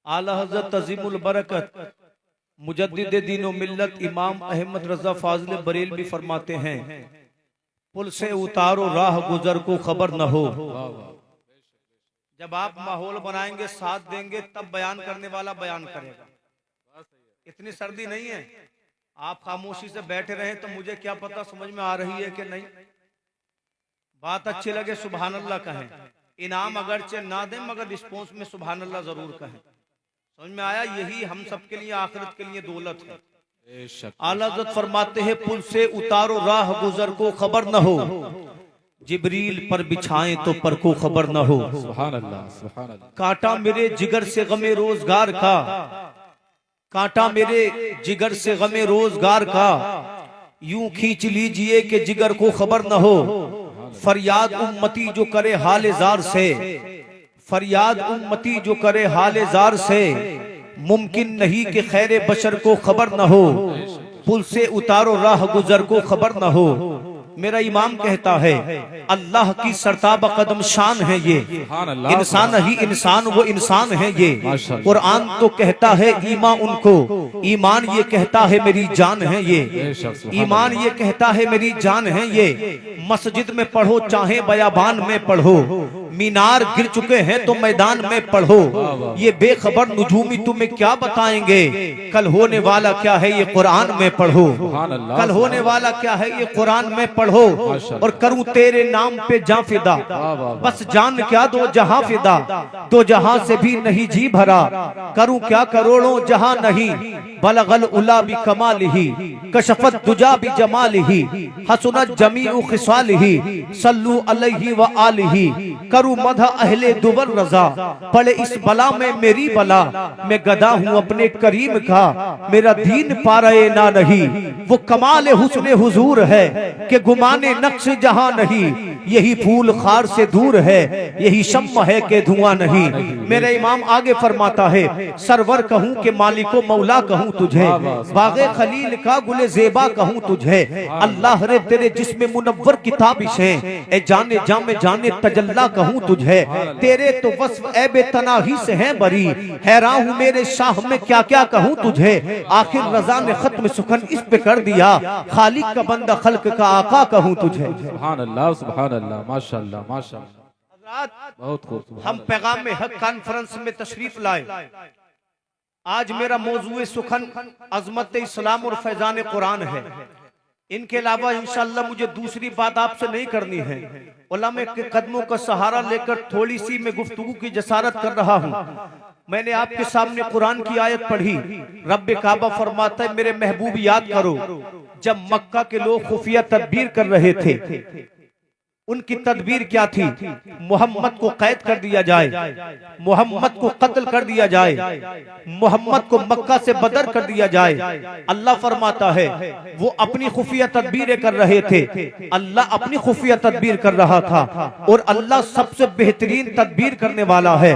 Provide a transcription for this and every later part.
आला हज़रत अज़ीमुल बरकत मुजद्दिद दीन व मिल्लत इमाम अहमद रजा फाजिल बरेलवी फरमाते हैं, पुल से उतारो राह गुजर को खबर न हो। जब आप माहौल बनाएंगे, साथ देंगे, तब बयान करने वाला बयान करेगा। इतनी सर्दी नहीं है, आप खामोशी से बैठे रहे तो मुझे क्या पता समझ में आ रही है कि नहीं। बात अच्छी लगे सुभान अल्लाह कहें, इनाम अगरचे ना दें मगर रिस्पॉन्स में सुभान अल्लाह जरूर कहें। समझ में आया? यही हम सब के लिए आखिरत के लिए दौलत है। आला हज़रत फरमाते हैं, पुल से उतारो राह गुजर को खबर न हो, जिब्रील पर बिछाएं तो पर को खबर न हो। सुभान अल्लाह, सुभान अल्लाह। कांटा मेरे जिगर से गमे रोजगार का, कांटा मेरे जिगर से गमे रोजगार का, यूं खींच लीजिए कि जिगर को खबर न हो। फरियाद उम्मती जो करे हाले जार से, फरियाद उम्मती जो करे हाले जार से, मुमकिन नहीं कि खैरे बशर को खबर न हो। पुल से उतारो राह गुजर को खबर न हो। मेरा इमाम कहता है, अल्लाह की सरताब कदम शान है ये, इंसान ही इंसान वो इंसान है ये। कुरान तो कहता है ईमान उनको, ईमान ये कहता है मेरी जान है ये, ईमान ये कहता है मेरी जान है ये। मस्जिद में पढ़ो चाहे बयाबान में पढ़ो, मीनार गिर चुके हैं तो मैदान में पढ़ो। ये बेखबर नुजूमी तुम्हें क्या बताएंगे, कल होने वाला क्या है ये कुरान में पढ़ो। कल होने वाला क्या है ये कुरान में पढ़ो। और करूं तेरे नाम पे जान फिदा, बस जान क्या दो जहां फिदा, दो जहां से भी नहीं जी भरा। करूं क्या करोड़ों जहां नहीं, बलगल उला भी कमाल ही, कशफत दुजा भी जमाल ही, हसनत जमीउ खिसाल ही, सल्लू अलैहि व आलिही। करूं मधा अहले दुबर रजा, पड़े इस बला में मेरी बला। मैं गदा हूं अपने करीम का, मेरा दीन पारे ना नहीं। वो कमाल हुस्न हुजूर है कि गुमाने नक्श जहां नहीं। यही फूल खार से दूर है, यही शम्म है के धुआं नहीं। मेरा इमाम आगे फरमाता है, सरवर कहूं के मालिको मौला कहूं तुझे, बागे खलील का गुले जेबा कहूं तुझे। अल्लाह रे तेरे जिस्म मुनव्वर किताबिश है, ए जाने जामे जाने तजल्ला कहूं तुझे। तेरे तो वस्फ ऐबे तनाही से हैं बरी, हैरान हूं मेरे शाह में क्या क्या कहूं तुझे। आखिर रजा ने खत्म सुखन इस पे कर दिया, खालिक का बंदा खल्क का आका कहूं तुझे। सुभान अल्लाह, सुभान अल्लाह, माशाअल्लाह, माशाअल्लाह, बहुत खूब। हम पैगाम में हक कॉन्फ्रेंस में तशरीफ लाए। आज मेरा मौजूए सुखन अजमत इस्लाम और फैजान कुरान है। इनके अलावा इंशाअल्लाह मुझे दूसरी बात आपसे नहीं करनी है। उलमा के कदमों का सहारा लेकर थोड़ी सी मैं गुफ्तगू की जसारत कर रहा हूँ। मैंने आपके सामने कुरान की आयत पढ़ी। रब्बे काबा फरमाता है, मेरे महबूब याद करो जब मक्का के लोग खुफिया तदबीर कर रहे थे। उनकी तदबीर क्या थी? मोहम्मद को कैद कर दिया जाए, मोहम्मद को कत्ल कर दिया जाए, मोहम्मद को मक्का से बदर कर दिया जाए। अल्लाह फरमाता है वो अपनी खुफिया तदबीरें कर रहे थे। अल्लाह अपनी खुफिया तदबीर कर रहा था और अल्लाह सबसे बेहतरीन तदबीर करने वाला है।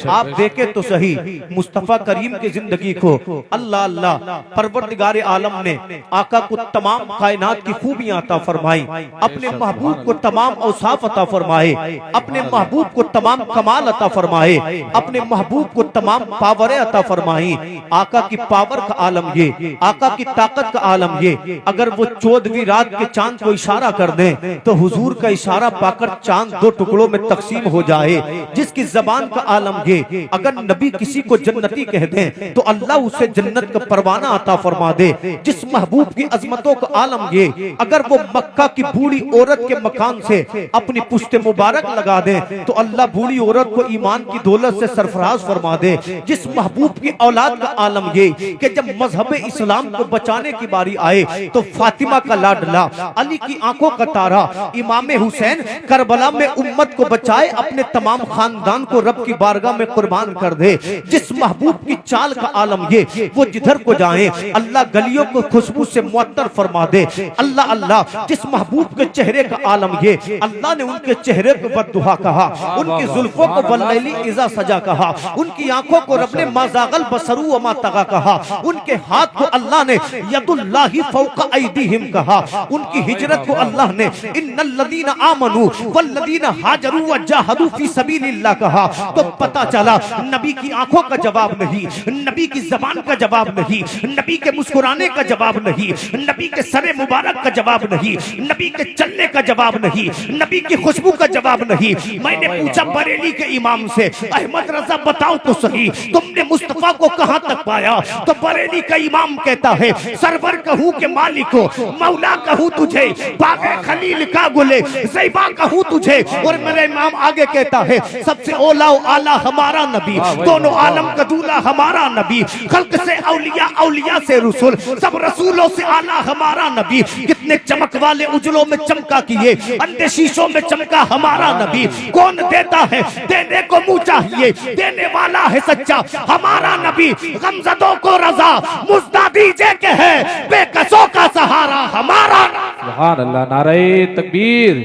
आप देखे तो सही मुस्तफा करीम की जिंदगी को अल्लाह अल्लाह परवरदिगार आलम ने आका को तमाम कायनात की खूबियां अता फरमाई, अपने महबूब को तमाम औसाफ अता फरमाए, अपने महबूब को तमाम कमाल अता फरमाए, अपने महबूब को तमाम पावरें अता फरमाई। आका की पावर का आलम ये, आका की ताकत का आलम ये। अगर वो 14वीं रात के चांद को इशारा कर दें तो हुजूर का इशारा पाकर चांद 2 टुकड़ों में तकसीम हो जाए। जिसकी जबान का आलम ये, अगर नबी किसी को जन्नती कह दें तो अल्लाह उसे जन्नत का परवाना अता फरमा दे। जिस महबूब की अजमतों का आलम ये, अगर वो मक्का की बूढ़ी औरत के मकान से अपनी पुश्ते मुबारक लगा दे तो अल्लाह बूढ़ी औरत को ईमान की दौलत से सरफराज फरमा दे। जिस महबूब की औलाद का आलम ये कि जब मजहब इस्लाम को बचाने की बारी आए तो फातिमा का लाडला, अली की आंखों का तारा, इमाम हुसैन करबला में उम्मत को बचाए, अपने तमाम खानदान को रब की बारगाह में कुर्बान कर दे। जिस महबूब की चाल का आलम ये, वो जिधर को जाए अल्लाह गलियों को खुशबू से मुअत्तर फरमा दे। अल्लाह अल्लाह जिस महबूब के चेहरे का आलम ये अल्लाह ने उनके चेहरे को बद्दुहा कहा, उनकी जुल्फों को वल्लैली इज़ा सजा कहा, उनकी आंखों को रब ने माज़ागल बसरू व मा तगा कहा, उनके हाथ को अल्लाह ने यदुल्लाहि फौका ऐदीहिम कहा, उनकी हिजरत को अल्लाह ने इन्नल्लज़ीना आमनू वल्लज़ीना हाजरू व जाहदू फी सबीलिल्लाह कहा। तो पता चला नबी की आंखों का जवाब नहीं, नबी की जबान का जवाब नहीं, नबी के मुस्कुराने का जवाब नहीं, नबी के सरे मुबारक का जवाब नहीं, नबी के चलने का जवाब नहीं, नबी की खुशबू का जवाब नहीं। मैंने पूछा बरेली के इमाम से, अहमद रजा बताओ तो सही, तुमने मुस्तफा को कहां तक पाया? तो बरेली का इमाम कहता है, सरवर कहूं के मालिक हो, मौला कहूं तुझे, बागे खलील का गुले ज़ैबा कहूं तुझे। और मेरे इमाम आगे कहता है, सबसे ओला आला हमारा नबी, दोनों आलम का दूल्हा हमारा नबी, खल्क से औलिया, औलिया से रसूल, सब रसूलों से आला हमारा नबी। कितने चमक वाले उजलों में चमका किए, अंधे शीशों में चमका हमारा नबी। कौन देता है? देने को मुंह चाहिए, देने वाला है सच्चा हमारा नबी। गमज़दों को रजा मुज़्दा दीजिए के है, बेकसों का सहारा हमारा। सुभान अल्लाह। नारे तकबीर,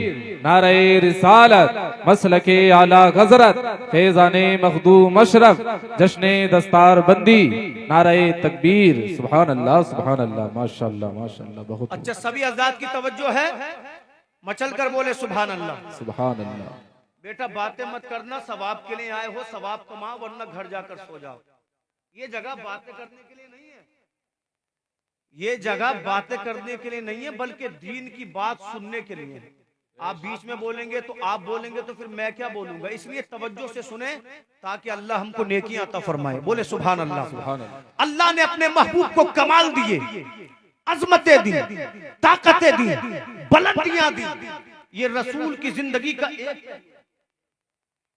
नारे रिसालत, मसलके आला गजरत, फैज़ाने मखदूम अशरफ, जश्ने दस्तार बंदी, नारे तकबीर। सुभान अल्लाह, सुभान अल्लाह, माशाअल्लाह, माशाअल्लाह। बहुत अच्छा, सभी आजाद की तवज्जो है, मचल कर बोले सुभान अल्लाह, सुभान अल्लाह। बेटा बातें मत करना, सवाब के लिए आए हो, सवाब कमाओ वरना घर जाकर सो जाओ। ये जगह बातें करने के लिए नहीं है, ये जगह बातें करने के लिए नहीं है, बल्कि दीन की बात सुनने के लिए है। आप बीच में बोलेंगे तो आप बोलेंगे तो फिर मैं क्या बोलूंगा, इसलिए तवज्जो से सुने ताकि अल्लाह हमको नेकियां अता फरमाए। बोले सुभान अल्लाह। सुभान अल्लाह। अल्लाह ने अपने महबूब को कमाल दिए, अजमतें दी, ताकतें दी, बुलंदियां दी। ये रसूल की जिंदगी का एक,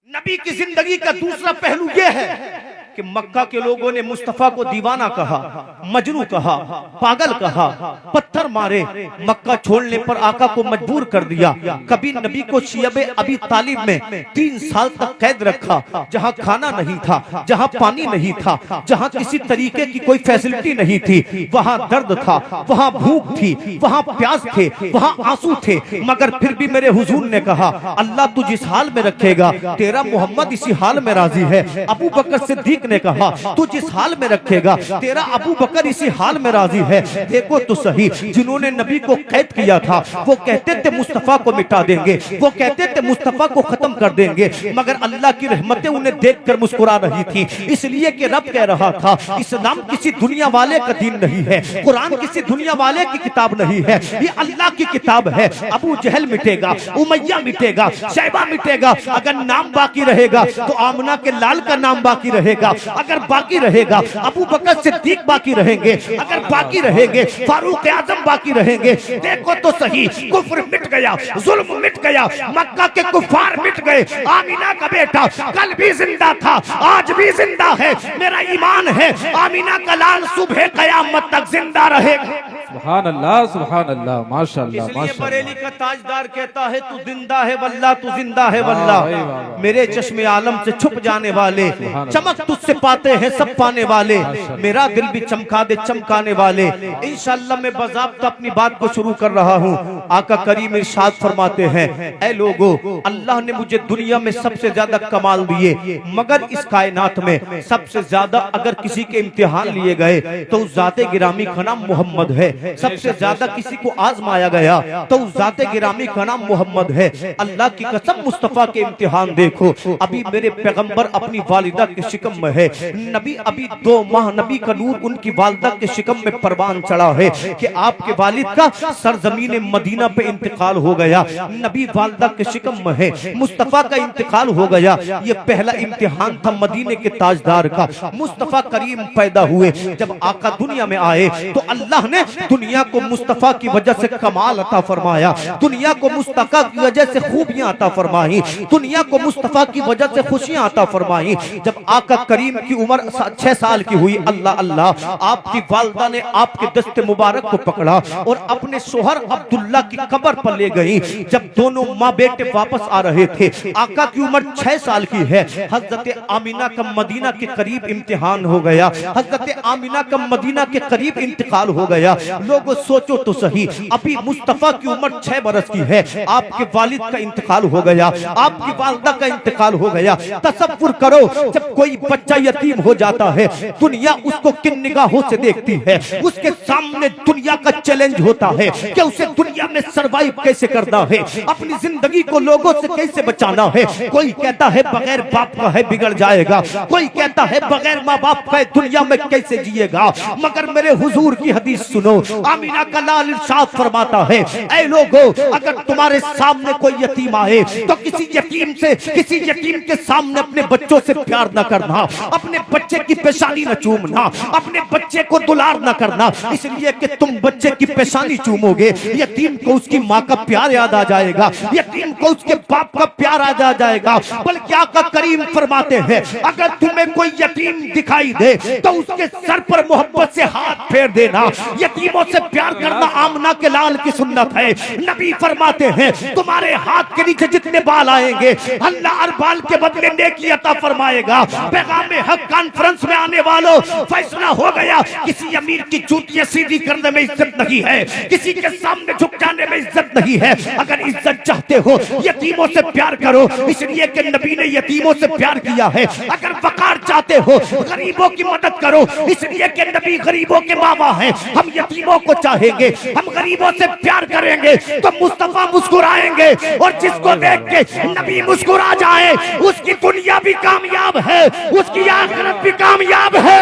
नबी की जिंदगी का दूसरा पहलू यह है कि मक्का के लोगों ने मुस्तफा को दीवाना कहा, मजनू कहा, पागल कहा, पत्थर मारे, मक्का छोड़ने पर आका को मजबूर कर दिया। कभी नबी को शियबे अबी तालिब में 3 साल तक कैद रखा, जहां खाना नहीं था, जहां पानी नहीं था, जहां किसी तरीके की कोई फैसिलिटी नहीं थी, वहां दर्द था, वहां भूख थी, वहां प्यास थे, वहां आंसू थे। मगर फिर भी मेरे हुजूर ने कहा, अल्लाह तू जिस हाल में रखेगा, तेरा मोहम्मद इसी हाल में राजी है। अबू बकर सिद्दीक ने कहा, तू जिस हाल में रखेगा, तेरा अबू बकर इसी हाल में राजी है। देखो तो सही, जिन्होंने नबी को कैद किया था वो कहते थे मुस्तफा को मिटा देंगे, वो कहते थे मुस्तफा को खत्म कर देंगे, मगर अल्लाह की रहमतें उन्हें देखकर मुस्कुरा रही थी। इसलिए कि रब कह रहा था, इस्लाम किसी दुनिया वाले का दीन नहीं है, कुरान किसी दुनिया वाले की किताब नहीं है, ये अल्लाह की किताब है। अबू जहल मिटेगा, उमैया मिटेगा, शैबा मिटेगा, अगर नाम बाकी रहेगा तो आमना के लाल का नाम बाकी रहेगा, अगर बाकी रहेगा अबू बकर सिद्दीक बाकी रहेंगे, अगर बाकी रहेंगे फारूक आजम बाकी रहेंगे। देखो तो सही, कुफ्र मिट गया, जुल्म मिट गया, मक्का के कुफार मिट गए। आमीना का बेटा कल भी जिंदा था, आज भी जिंदा है, मेरा ईमान है। आमीना का लाल सुबह कयामत तक जिंदा रहेगा। सुभान अल्लाह, सुभान अल्लाह, माशाअल्लाह, इसलिए माशाअल्लाह। बरेली का ताजदार कहता है, तू जिंदा है वल्लाह, तू जिंदा है वल्लाह। मेरे चश्मे आलम से छुप जाने वाले, चमक तुझसे पाते हैं सब पाने वाले, मेरा दिल भी चमका दे चमकाने वाले। इंशाअल्लाह मैं बाज़ाब्ता अपनी बात को शुरू कर रहा हूँ। आका करीम इरशाद फरमाते हैं, ऐ लोगो, अल्लाह ने मुझे दुनिया में सबसे ज्यादा कमाल दिए, मगर इस कायनात में सबसे ज्यादा अगर किसी के इम्तिहान लिए गए तो उस जाते गिरामी का नाम मोहम्मद है। सबसे ज्यादा किसी को आजमाया गया तो उस जाते गिरामी का नाम मोहम्मद है। अल्लाह की कसम, मुस्तफा के इम्तिहान देखो। अभी मेरे पैगंबर अपनी वालिदा के शिकम में है, नबी अभी 2 माह नबी का नूर उनकी वालिदा के शिकम में परवान चढ़ा है कि आपके वालिद का सरजमीन मदीना पे इंतकाल हो गया। नबी वालिदा के शिकम में है, मुस्तफा का इंतकाल हो गया। ये पहला इम्तिहान था मदीने के ताजदार का। मुस्तफा करीम पैदा हुए, जब आका दुनिया में आए तो अल्लाह ने दुनिया को मुस्तफा की वजह से कमाल अता फरमाया, दुनिया को मुस्तफा की वजह से खूबियां अता फरमाई, दुनिया को मुस्तफा की वजह से खुशियां अता फरमाई। जब आका करीम की उम्र 6 साल की हुई, अल्लाह अल्लाह, आपकी वालिदा ने आपके दस्ते मुबारक को पकड़ा और अपने शोहर अब्दुल्ला की कब्र पर ले गई। जब दोनों माँ बेटे वापस आ रहे थे, आका की उम्र 6 साल की है। हजरत आमिना का मदीना के करीब इम्तिहान हो गया, हजरत आमिना का मदीना के करीब इंतकाल हो गया। लोगों सोचो तो सही, अभी मुस्तफा की उम्र 6 बरस की है, आपके वालिद का इंतकाल हो गया, आपकी वालिदा का इंतकाल हो गया। तसव्वुर करो जब कोई बच्चा यतीम हो जाता है, दुनिया उसको किन निगाहों से देखती है, उसके सामने दुनिया का चैलेंज होता है कि उसे दुनिया में सरवाइव कैसे करना है, अपनी जिंदगी को लोगों से कैसे बचाना है। कोई कहता है बगैर बाप का है बिगड़ जाएगा, कोई कहता है बगैर माँ बाप का दुनिया में कैसे जिएगा। मगर मेरे हुजूर की हदीस सुनो, आमीना का लाल इरशाद फरमाता है, ऐ लोगो अगर तुम्हारे सामने कोई यतीम आए तो किसी यतीम के सामने अपने बच्चों से प्यार न करना, अपने बच्चे की पेशानी न चूमना, अपने बच्चे को दुलार न करना, इसलिए कि तुम बच्चे की पेशानी चूमोगे, यतीम को उसकी माँ का प्यार याद आ जाएगा, यतीम को उसके बाप का प्यार याद आ जाएगा। बल्कि आका करीम फरमाते हैं, अगर तुम्हें कोई यतीम दिखाई दे तो उसके सर पर मोहब्बत से हाथ फेर देना। यतीमों से प्यार करना आमना के लाल की सुन्नत है। नबी फरमाते हैं, तुम्हारे हाथ के नीचे जितने बाल आएंगे अल्लाह हर बाल के बदले नेकी अता फरमाएगा। पैगाम हक कॉन्फ्रेंस में आने वालों, फैसला हो गया, किसी अमीर की जूतियां सीधी करने में इज्जत नहीं है, किसी के सामने झुक जाने में इज्जत नहीं है। अगर इज्जत चाहते हो यतीमों से प्यार करो, इसलिए कि नबी ने यतीमों से प्यार किया है। अगर वकार चाहते हो गरीबों की मदद करो, इसलिए कि नबी गरीबों के बाबा हैं। हम यतीमों को चाहेंगे, हम गरीबों से प्यार करेंगे तो मुस्तफा मुस्कुराएंगे, और जिसको देख के नबी मुस्कुरा जाए उसकी दुनिया भी कामयाब है, उसकी आखिरत भी कामयाब है।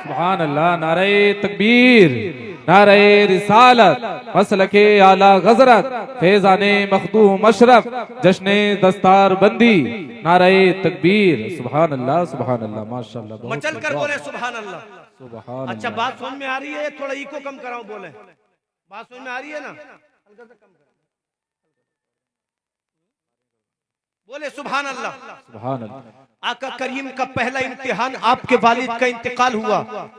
सुभान अल्लाह। नारे तकबीर, नारे रिसालत, मसलके आला गजरत, फैजाने मखदूम अशरफ, जश्ने दस्तार बंदी, नारे तकबीर। सुभान अल्लाह, सुभान अल्लाह, माशाअल्लाह। मचल कर बोले सुभान अल्लाह। सुभान अच्छा, अल्लाह। बात समझ में आ रही है? थोड़ा इको कम कराओ, बोले बात समझ में आ रही है ना? हल्का सा कम करो, बोले सुभान अल्लाह। सुभान अल्लाह। आका करीम का पहला इम्तिहान आपके वालिद का इंतकाल हुआ,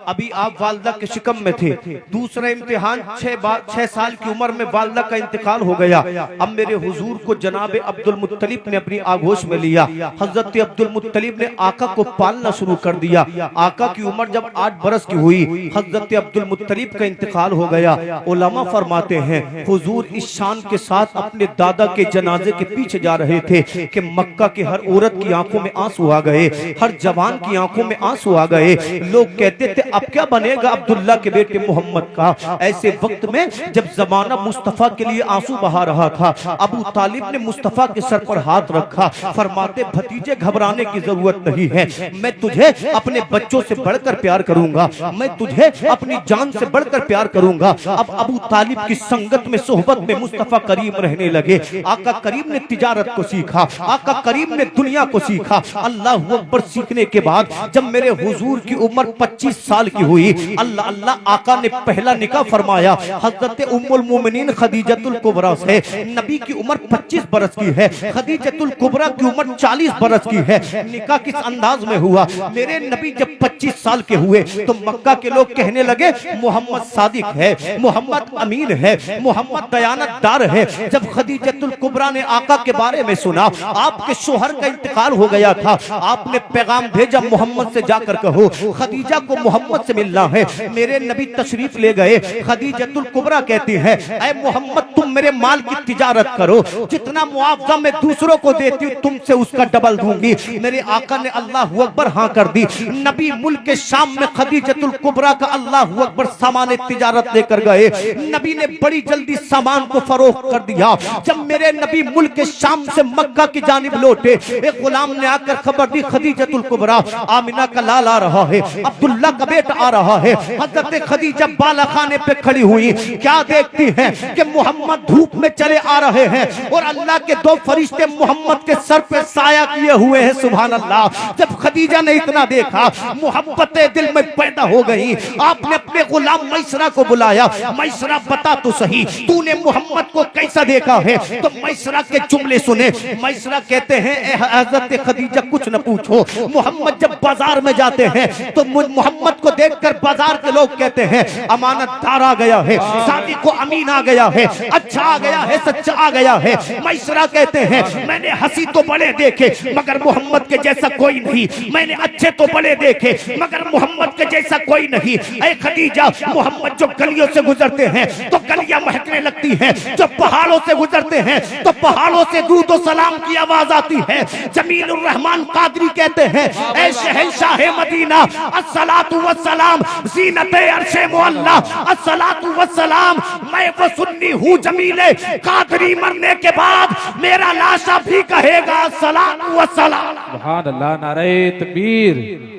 अभी आप वालिदा के शिकम में थे। दूसरा इम्तिहान 6 साल की उम्र में वालिदा का इंतकाल हो गया। अब मेरे हुजूर को जनाब अब्दुल मुत्तलिब ने अपनी आगोश में लिया। हजरत अब्दुल मुत्तलिब ने आका को पालना शुरू कर दिया। आका की उम्र जब 8 बरस की हुई, हजरत अब्दुल मुत्तलिब का इंतकाल हो गया। उलमा फरमाते हैं, हुजूर इस शान के साथ अपने दादा के जनाजे के पीछे जा रहे थे कि मक्का की हर औरत की आंखों में आंसू आ गए, हर जवान की आंखों में आंसू आ गए। लोग कहते थे अब क्या बनेगा अब्दुल्ला के बेटे मोहम्मद का। ऐसे वक्त में जब जमाना मुस्तफा के लिए आंसू बहा रहा था, अबू तालिब ने मुस्तफा के सर पर हाथ रखा। फरमाते, भतीजे घबराने की जरूरत नहीं है, मैं तुझे अपने बच्चों से बढ़कर प्यार करूंगा, मैं तुझे अपनी जान से बढ़कर प्यार करूंगा। अब अबू तालिब की संगत में, सोहबत में मुस्तफा करीम रहने लगे। आका करीम ने तिजारत को सीखा, आका करीम ने दुनिया को सीखा। अल्लाह अकबर सीखने के बाद जब मेरे हुजूर की उम्र 25 साल की हुई, अल्लाह अल्लाह आका ने पहला निकाह फरमाया हजरत उम्मुल मोमिनीन खदीजतुल कुबरा से। नबी की उम्र 25 बरस की है, खदीजतुल कुबरा की उम्र 40 बरस की है। निकाह किस अंदाज में हुआ? मेरे नबी जब 25 साल के हुए तो मक्का के लोग कहने लगे मोहम्मद सादिक है, मोहम्मद अमीन है, मोहम्मद दयानतदार है। जब खदीजतुल कुबरा ने आका के बारे में सुना, आपके शोहर का इंतकाल हो गया था, आपने पैगाम भेजा मोहम्मद से जाकर कहो खदीजा को मोहम्मद से मिलना है। मेरे नबी तशरीफ ले गए। खदीजतुल कुबरा कहती है, ऐ मोहम्मद तुम मेरे माल की तिजारत करो, जितना मुआवजा मैं दूसरों को देती हूँ तुमसे उसका डबल दूंगी। मेरे आका ने अल्लाह अकबर हाँ कर दी। नबी मुल्क के शाम में खदीजतुल कुबरा का अल्लाह अकबर सामान तिजारत लेकर गए। नबी ने बड़ी जल्दी सामान को फरोख्त कर दिया। जब मेरे नबी मुल्क के शाम से मक्का की जानिब लौटे, एक गुलाम ने आकर खबर दी खदीजतुल कुबरा, आमिना का लाल आ रहा है, अब्दुल्ला का बेटा आ रहा है। हजरत खदीजा बाला खाने पे खड़ी हुई, क्या देखती हैं कि मोहम्मद धूप में चले आ रहे हैं और अल्लाह के 2 फरिश्ते मोहम्मद के सर पे साया किए हुए हैं। सुभान अल्लाह। जब खदीजा ने इतना देखा, मोहब्बतें दिल में पैदा हो गई। आपने अपने गुलाम मैसरा को बुलाया, मैसरा बता तो सही तूने मोहम्मद को कैसा देखा है? तो मैसरा के जुमले सुने। मैसरा माइसरा कहते हैं ए हजरत खदीजा कुछ न पूछो, मोहम्मद जब बाजार में जाते हैं तो मोहम्मद को देखकर बाजार के लोग कहते हैं अमानतदार आ गया है, शादी को अमीन आ गया है, अच्छा आ गया है, सच्चा आ गया है। माइसरा कहते हैं मैंने हंसी तो बड़े देखे मगर मोहम्मद के जैसा कोई नहीं, मैंने अच्छे तो बड़े देखे मगर मोहम्मद के जैसा कोई नहीं। ऐ खदीजा, मोहम्मद जो गलियों से गुजरते हैं तो गलियां महकने लगती हैं, जो पहाड़ों से गुजरते हैं तो पहाड़ों से दुरूद व सलाम की आवाज आती है। जमीलुर रहमान कादरी कहते हैं ऐ शहंशाह मदीना अस्सलातु वस्सलाम ज़ीनते अर्शे मुअल्ला अस्सलातु वस्सलाम, मैं वो सुन्नी हूँ जमीले कादरी, मरने के बाद मेरा लाशा भी कहेगा अस्सलातु वस्सलाम। सुभान अल्लाह। नारे तकबीर,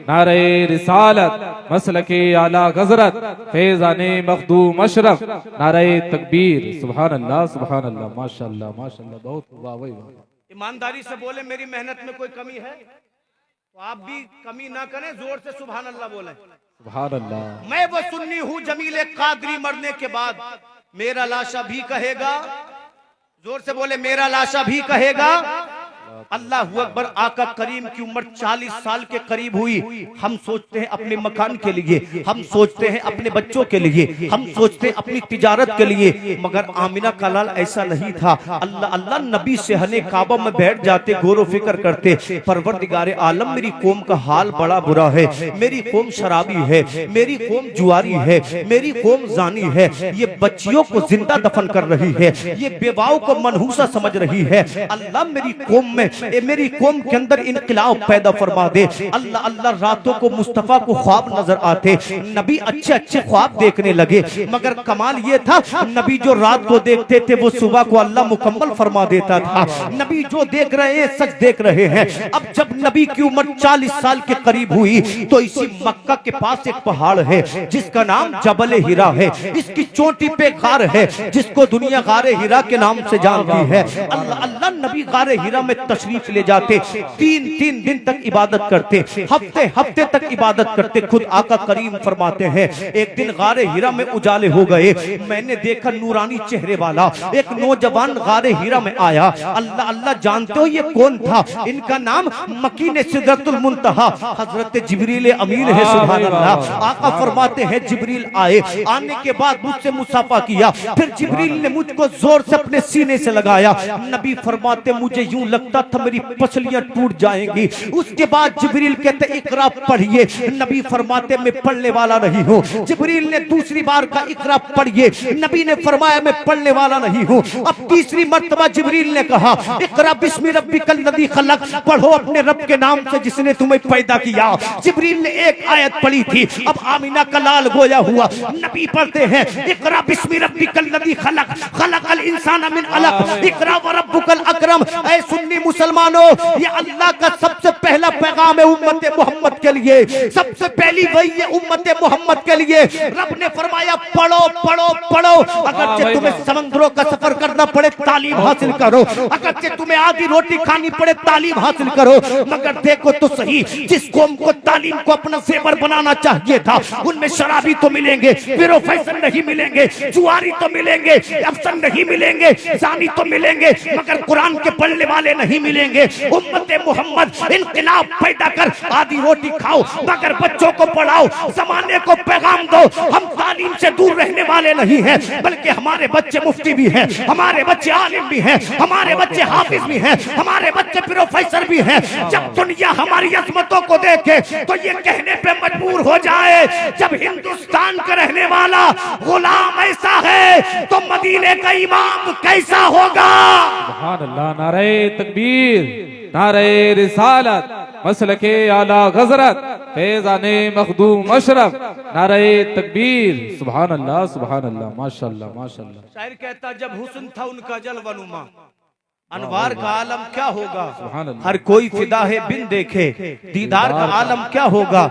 नारे रिसालत, मसलके आला हज़रत, फैज़ाने मखदूम अशरफ, नारे तकबीर। सुभान अल्लाह, सुभान अल्लाह, माशाअल्लाह, माशाअल्लाह, बहुत वाह भाई वाह। ईमानदारी से बोले मेरी मेहनत में कोई कमी है तो आप भी कमी ना करें, जोर से सुभान अल्लाह बोले। सुभान अल्लाह। मैं वो सुन्नी हूँ जमीले कादरी, मरने के बाद मेरा लाशा भी कहेगा, जोर से बोले मेरा लाशा भी कहेगा अल्लाहू अकबर। आका करीम की उम्र 40 साल के करीब हुई। हम सोचते हैं अपने मकान के लिए, हम सोचते हैं अपने बच्चों के लिए, हम सोचते हैं अपनी तिजारत के लिए, मगर आमिना का लाल ऐसा नहीं था। अल्लाह अल्लाह नबी सहने काबा में बैठ जाते, गौर फिक्र करते, परवरदिगारे आलम मेरी कौम का हाल बड़ा बुरा है, मेरी कौम शराबी है, मेरी कौम जुआरी है, मेरी कौम जानी है, ये बच्चियों को जिंदा दफन कर रही है, ये बेवाओं को मनहूसा समझ रही है। अल्लाह मेरी कौम में, मेरी कौम के अंदर इनकलाब पैदा फरमा दे। अल्लाह अल्लाह रातों को मुस्तफा को ख्वाब नजर आते, नबी अच्छे अच्छे ख्वाब देखने लगे, मगर कमाल ये था नबी जो रात को देखते थे वो सुबह को अल्लाह मुकम्मल फरमा देता था। नबी जो देख रहे हैं सच देख रहे हैं। अब जब नबी की उम्र 40 साल के करीब हुई तो इसी मक्का के पास एक पहाड़ है जिसका नाम जबल हिरा है। इसकी चोटी पे गार है जिसको दुनिया गारे हिरा के नाम से जानती है। अल्लाह अल्लाह नबी गारे हिरा में तशरीफ ले जाते, 3 दिन तक इबादत करते, हफ्ते हफ्ते तक इबादत करते। खुद आका करीम फरमाते हैं एक दिन गारे हिरा में उजाले हो गए, मैंने देखा नूरानी चेहरे वाला एक नौजवान गारे हिरा में आया। अल्लाह अल्लाह जानते हो ये कौन था? इनका नाम मकीन सिदरतुल मुंतहा हजरत जिब्रील अमीन है। सुभान अल्लाह। आका फरमाते हैं जिब्रील आए, आने के बाद मुझसे मुसाफा किया, फिर जिब्रील ने मुझको जोर से अपने सीने से लगाया। नबी फरमाते मुझे यूं लगता था मेरी पसलियां टूट जाएंगी। उसके बाद जिब्रील कहते इकरा पढ़िए। नबी फरमाते मैं पढ़ने वाला नहीं हूँ। जिब्रील ने दूसरी बार का इकरा पढ़िए, नबी ने फरमाया मैं पढ़ने वाला नहीं हूँ। अब तीसरी मर्तबा जिब्रील ने कहा इकरा बिस्मि रब्बिकल लज़ी खलक, पढ़ो अपने रब के नाम से जिसने तुम्हें पैदा किया। जिब्रील ने एक आयत पढ़ी थी। अब आमिना का लाल गोया हुआ। नबी पढ़ते हैं इकरा बिस्मि रब्बिकल लज़ी खलक, खलकल इंसान मिन अलक, इकरा व रब्बुकल अकरम। ऐ सुन्नी मुसलमानों, ये अल्लाह का सबसे पहला पैगाम है उम्मत मोहम्मद के लिए। सबसे पहली वही है उम्मत मोहम्मद के लिए। रब ने फरमाया पढ़ो पढ़ो पढ़ो। अगर तुम्हें समंदरों का सफर करना पड़े तालीम हासिल करो, अगर तुम्हें आधी रोटी खानी पड़े तालीम हासिल करो। मगर देखो तो सही, जिस कौम को तालीम को अपना सेवर बनाना चाहिए था उनमें शराबी तो मिलेंगे, प्रोफेसर नहीं मिलेंगे, जुआरी तो मिलेंगे, अफसर नहीं मिलेंगे, जानी तो मिलेंगे, मगर कुरान के पढ़ने वाले नहीं मिलेंगे। उम्मत मोहम्मद इनकलाब पैदा कर, आधी रोटी खाओ मगर बच्चों को पढ़ाओ, जमाने को पैगाम दो। हम तालीम से दूर रहने वाले नहीं हैं, बल्कि हमारे बच्चे मुफ्ती भी हैं, हमारे बच्चे आलिम भी हैं, हमारे बच्चे हाफिज भी हैं, हमारे बच्चे प्रोफेसर भी हैं। जब दुनिया हमारी अजमतों को देखे तो ये कहने पे मजबूर हो जाए जब हिंदुस्तान का रहने वाला गुलाम ऐसा है तो मदीने का इमाम कैसा होगा? सुभान अल्लाह। नारे तकबीर, नारे रिसालत, मसलके आला हज़रत, फैज़ाने मखदूम अशरफ, नारे तकबीर। सुभान अल्लाह, सुभान अल्लाह, माशाअल्लाह, माशाअल्लाह। शायर कहता जब हुस्न था उनका जलवनुमा, अनवार का आलम क्या होगा? हर कोई फिदा है बिन देखे, दीदार का आलम क्या होगा?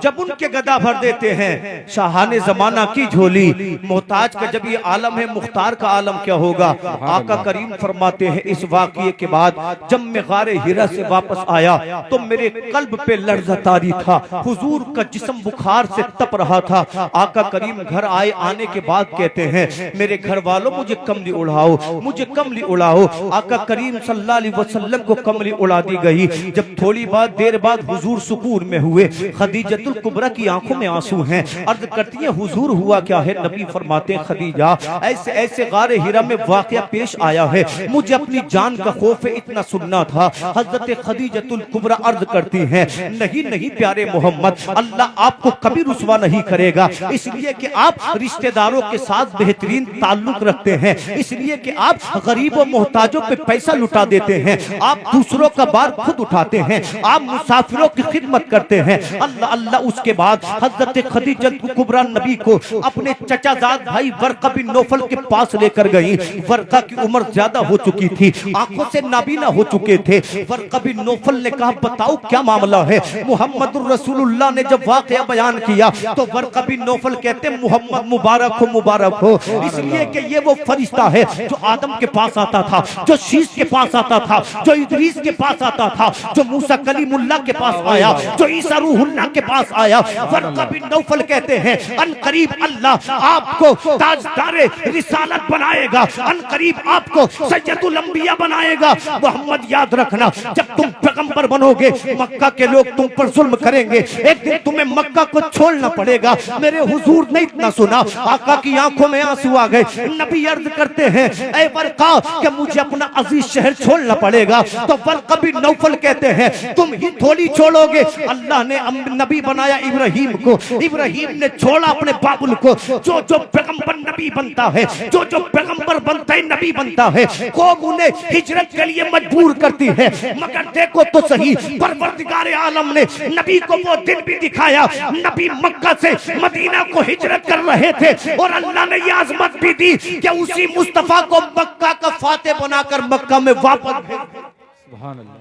जब उनके गदा भर देते हैं शाहाने जमाना की झोली, मोहताज का जब ये आलम है मुख्तार का आलम क्या होगा? आका करीम फरमाते हैं इस वाक़ये के बाद जब मैं गारे हिरा से वापस आया तो मेरे कल्ब पे लर्ज़ा तारी था, हुजूर का जिस्म बुखार से तप रहा था। आका करीम घर आए, आने के बाद कहते हैं मेरे घर वालों मुझे कमली उड़ाओ, मुझे कमली उड़ाओ। आका करीम सल्लल्लाहु अलैहि वसल्लम को कमली उड़ा दी गई। जब थोड़ी देर बाद हुजूर सुकून में हुए, खदीजतुल कुबरा की आंखों में आंसू हैं। अर्ज करती है हुजूर हुआ क्या है? नबी फरमाते हैं खदीजा ऐसे ऐसे गारे हिरा में वाकया पेश आया है, मुझे अपनी जान का खौफ है, इतना सुनना था। हजरत खदीजतुल कुबरा अर्ज करती हैं नहीं नहीं प्यारे मोहम्मद, अल्लाह आपको कभी रुसवा नहीं करेगा, इसलिए कि आप रिश्तेदारों के साथ बेहतरीन ताल्लुक रखते हैं, इसलिए कि आप गरीबों मोहताजों पे पैसा लुटा देते हैं, आप दूसरों का बार खुद उठाते हैं, आप मुसाफिरों की खिदमत करते हैं। अल्लाह अल्लाह। उसके बाद हजरत खदीजत कुबरा नबी को अपने चचाजाद भाई वर्का बिन नौफल के पास लेकर गई। वर्का की उम्र ज्यादा हो चुकी थी, आंखों से नाबीना हो चुके थे। वर्का बिन नौफल ने कहा बताओ क्या मामला है? मुहम्मदुर रसूलुल्लाह ने जब वाकया बयान किया तो वर्का बिन नौफल कहते मुहम्मद मुबारक हो, इसलिए कि ये वो फरिश्ता है जो आदम के पास आता था, जो शीश के पास आता था, जो इदरीस के पास आता था, जो मूसा कलीमुल्लाह के पास आया, जो ईसा रूहुल्लाह के पास आया। वर्का बिन नौफल कहते हैं अनकरीब अल्लाह आपको ताजदारे रिसालत बनाएगा, अनकरीब आपको सैयदुल अंबिया बनाएगा। मोहम्मद याद रखना, जब तुम पैगंबर बनोगे मक्का के लोग तुम पर जुल्म करेंगे, एक दिन तुम्हें मक्का को छोड़ना पड़ेगा। मेरे हुजूर ने इतना सुना, आका की आंखों में आंसू आ गए। नबी अर्ज करते हैं ऐ वर्का कि मुझे अपना अजीज शहर छोड़ना पड़ेगा। तो वर्का बिन नौफल कहते हैं तुम ही थोड़ी छोड़ोगे, अल्लाह ने नबी बनाया इब्राहिम को, इब्राहिम ने छोड़ा अपने बाबुल को। जो जो पैगंबर नबी बनता है, जो जो पैगंबर बनता है नबी बनता है, कौम उन्हें हिजरत के लिए मजबूर करती है। मगर देखो तो सही, परवरदिगार आलम ने नबी को वो दिन भी दिखाया, नबी मक्का से मदीना को हिजरत कर रहे थे और अल्लाह ने ये आजमत भी दी कि उसी मुस्तफा को मक्का का फाते बनाकर मक्का में वापस भेज दिया। सुभान अल्लाह।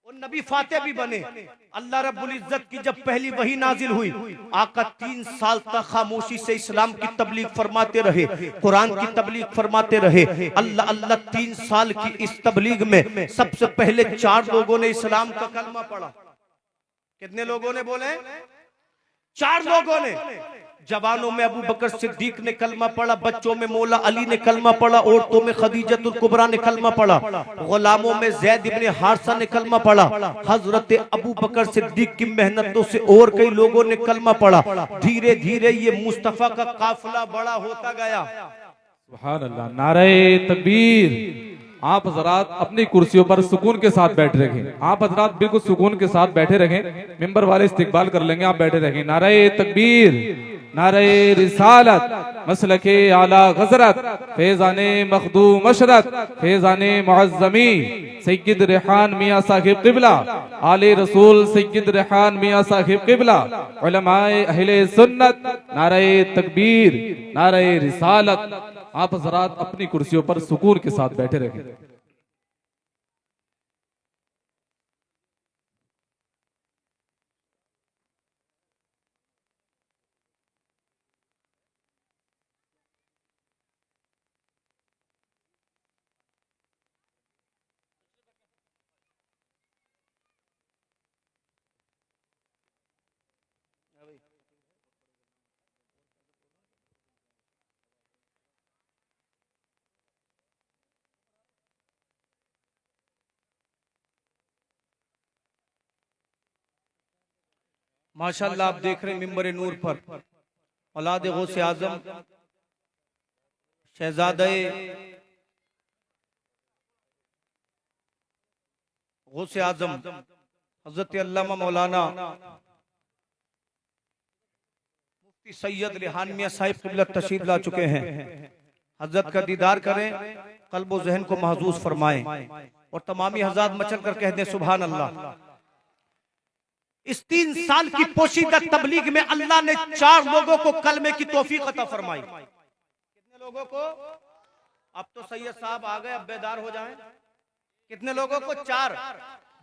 और नबी फाते भी बने। अल्लाह रब्बुल इज्जत की जब पहली वही नाजिल हुई, आका 3 साल तक खामोशी से इस्लाम की तबलीग फरमाते रहे, कुरान की तबलीग फरमाते रहे। अल्लाह अल्लाह 3 साल की इस तबलीग में सबसे पहले 4 लोगों ने इस्लाम का कलमा पढ़ा। कितने लोगों ने बोले? 4 लोगों ने। जवानों में अबू बकर सिद्दीक ने कलमा पढ़ा, बच्चों में मौला अली ने कलमा पढ़ा, औरतों में खदीजतुल कुबरा ने कलमा पढ़ा, गुलामों में ज़ैद इब्ने हारिसा ने कलमा पढ़ा, हजरत अबू बकर सिद्दीक की मेहनतों से और कई लोगों ने कलमा पढ़ा। धीरे धीरे ये मुस्तफा का काफिला बड़ा होता गया। सुभान अल्लाह। नारे तकबीर। आप हजरात अपनी कुर्सियों पर सुकून के साथ बैठे रहें, आप हजरात बिल्कुल सुकून के साथ बैठे रहें, मिंबर वाले इस्तिकबाल कर लेंगे, आप बैठे रहें। नारे तकबीर, नारे रिसालत, मसलके आला गजरत, फैजाने मखदूम अशरत, फैजाने मुअज़्ज़मी सैयद रेहान मियां साहिब क़िबला, आले रसूल सैयद रेहान मियां साहिब क़िबला, उलमाए अहले सुन्नत, नारे तकबीर, नारे रिसालत। आप हजरात अपनी कुर्सियों पर सुकून के साथ बैठे रहें। माशाल्लाह आप देख रहे हैं मिंबर नूर पर औलाद गौसे आजम शहजादे गौसे आजम हजरत अल्लामा मौलाना मुफ्ती सैयद रेहान मियां साहिब क़िबला तशरीफ ला चुके हैं। हजरत का दीदार करें, कल्ब व ज़हन को महजूज फरमाएं और तमामी हज़रात मचल कर कह दें सुभान अल्लाह। इस 3 साल की पोशीदा तबलीग में अल्लाह ने 4 लोगों को कलमे की तौफीक अता फरमाई। कितने लोगों को? अब तो सैयद साहब आ गए, अब बेदार हो जाएं। कितने लोगों को? 4।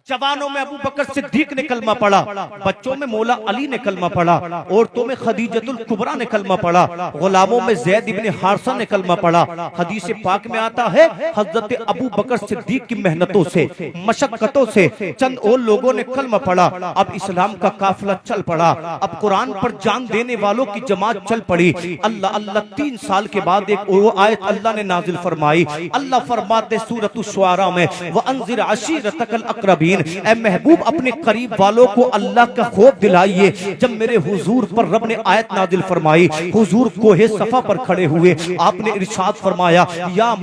जवानों में अबू बकर सिद्दीक ने कलमा पढ़ा, बच्चों में मौला अली ने कलमा पढ़ा, औरतों में खदीजतुल कुबरा ने कलमा पढ़ा, गुलामों में ज़ैद इब्ने हारिसा ने कलमा पढ़ा। हदीस पाक में आता है हजरत अबू बकर सिद्दीक की मेहनतों से, मशक्कतों से चंद और लोगों ने कलमा पढ़ा। अब इस्लाम का काफिला चल पड़ा, अब कुरान पर जान देने वालों की जमात चल पड़ी। अल्लाह अल्लाह 3 साल के बाद एक वो आयत अल्लाह ने नाजिल फरमाई। अल्लाह फरमाते सूरत शुआरा में, व अंज़िर अशीरतकल अक़रबीन, ऐ महबूब अपने करीब वालों को अल्लाह का खौफ दिलाइए। जब मेरे हुजूर पर रब ने आयत नाजिल फरमाई, हुजूर कोहे सफा पर खड़े हुए, आपने इरशाद फरमाया या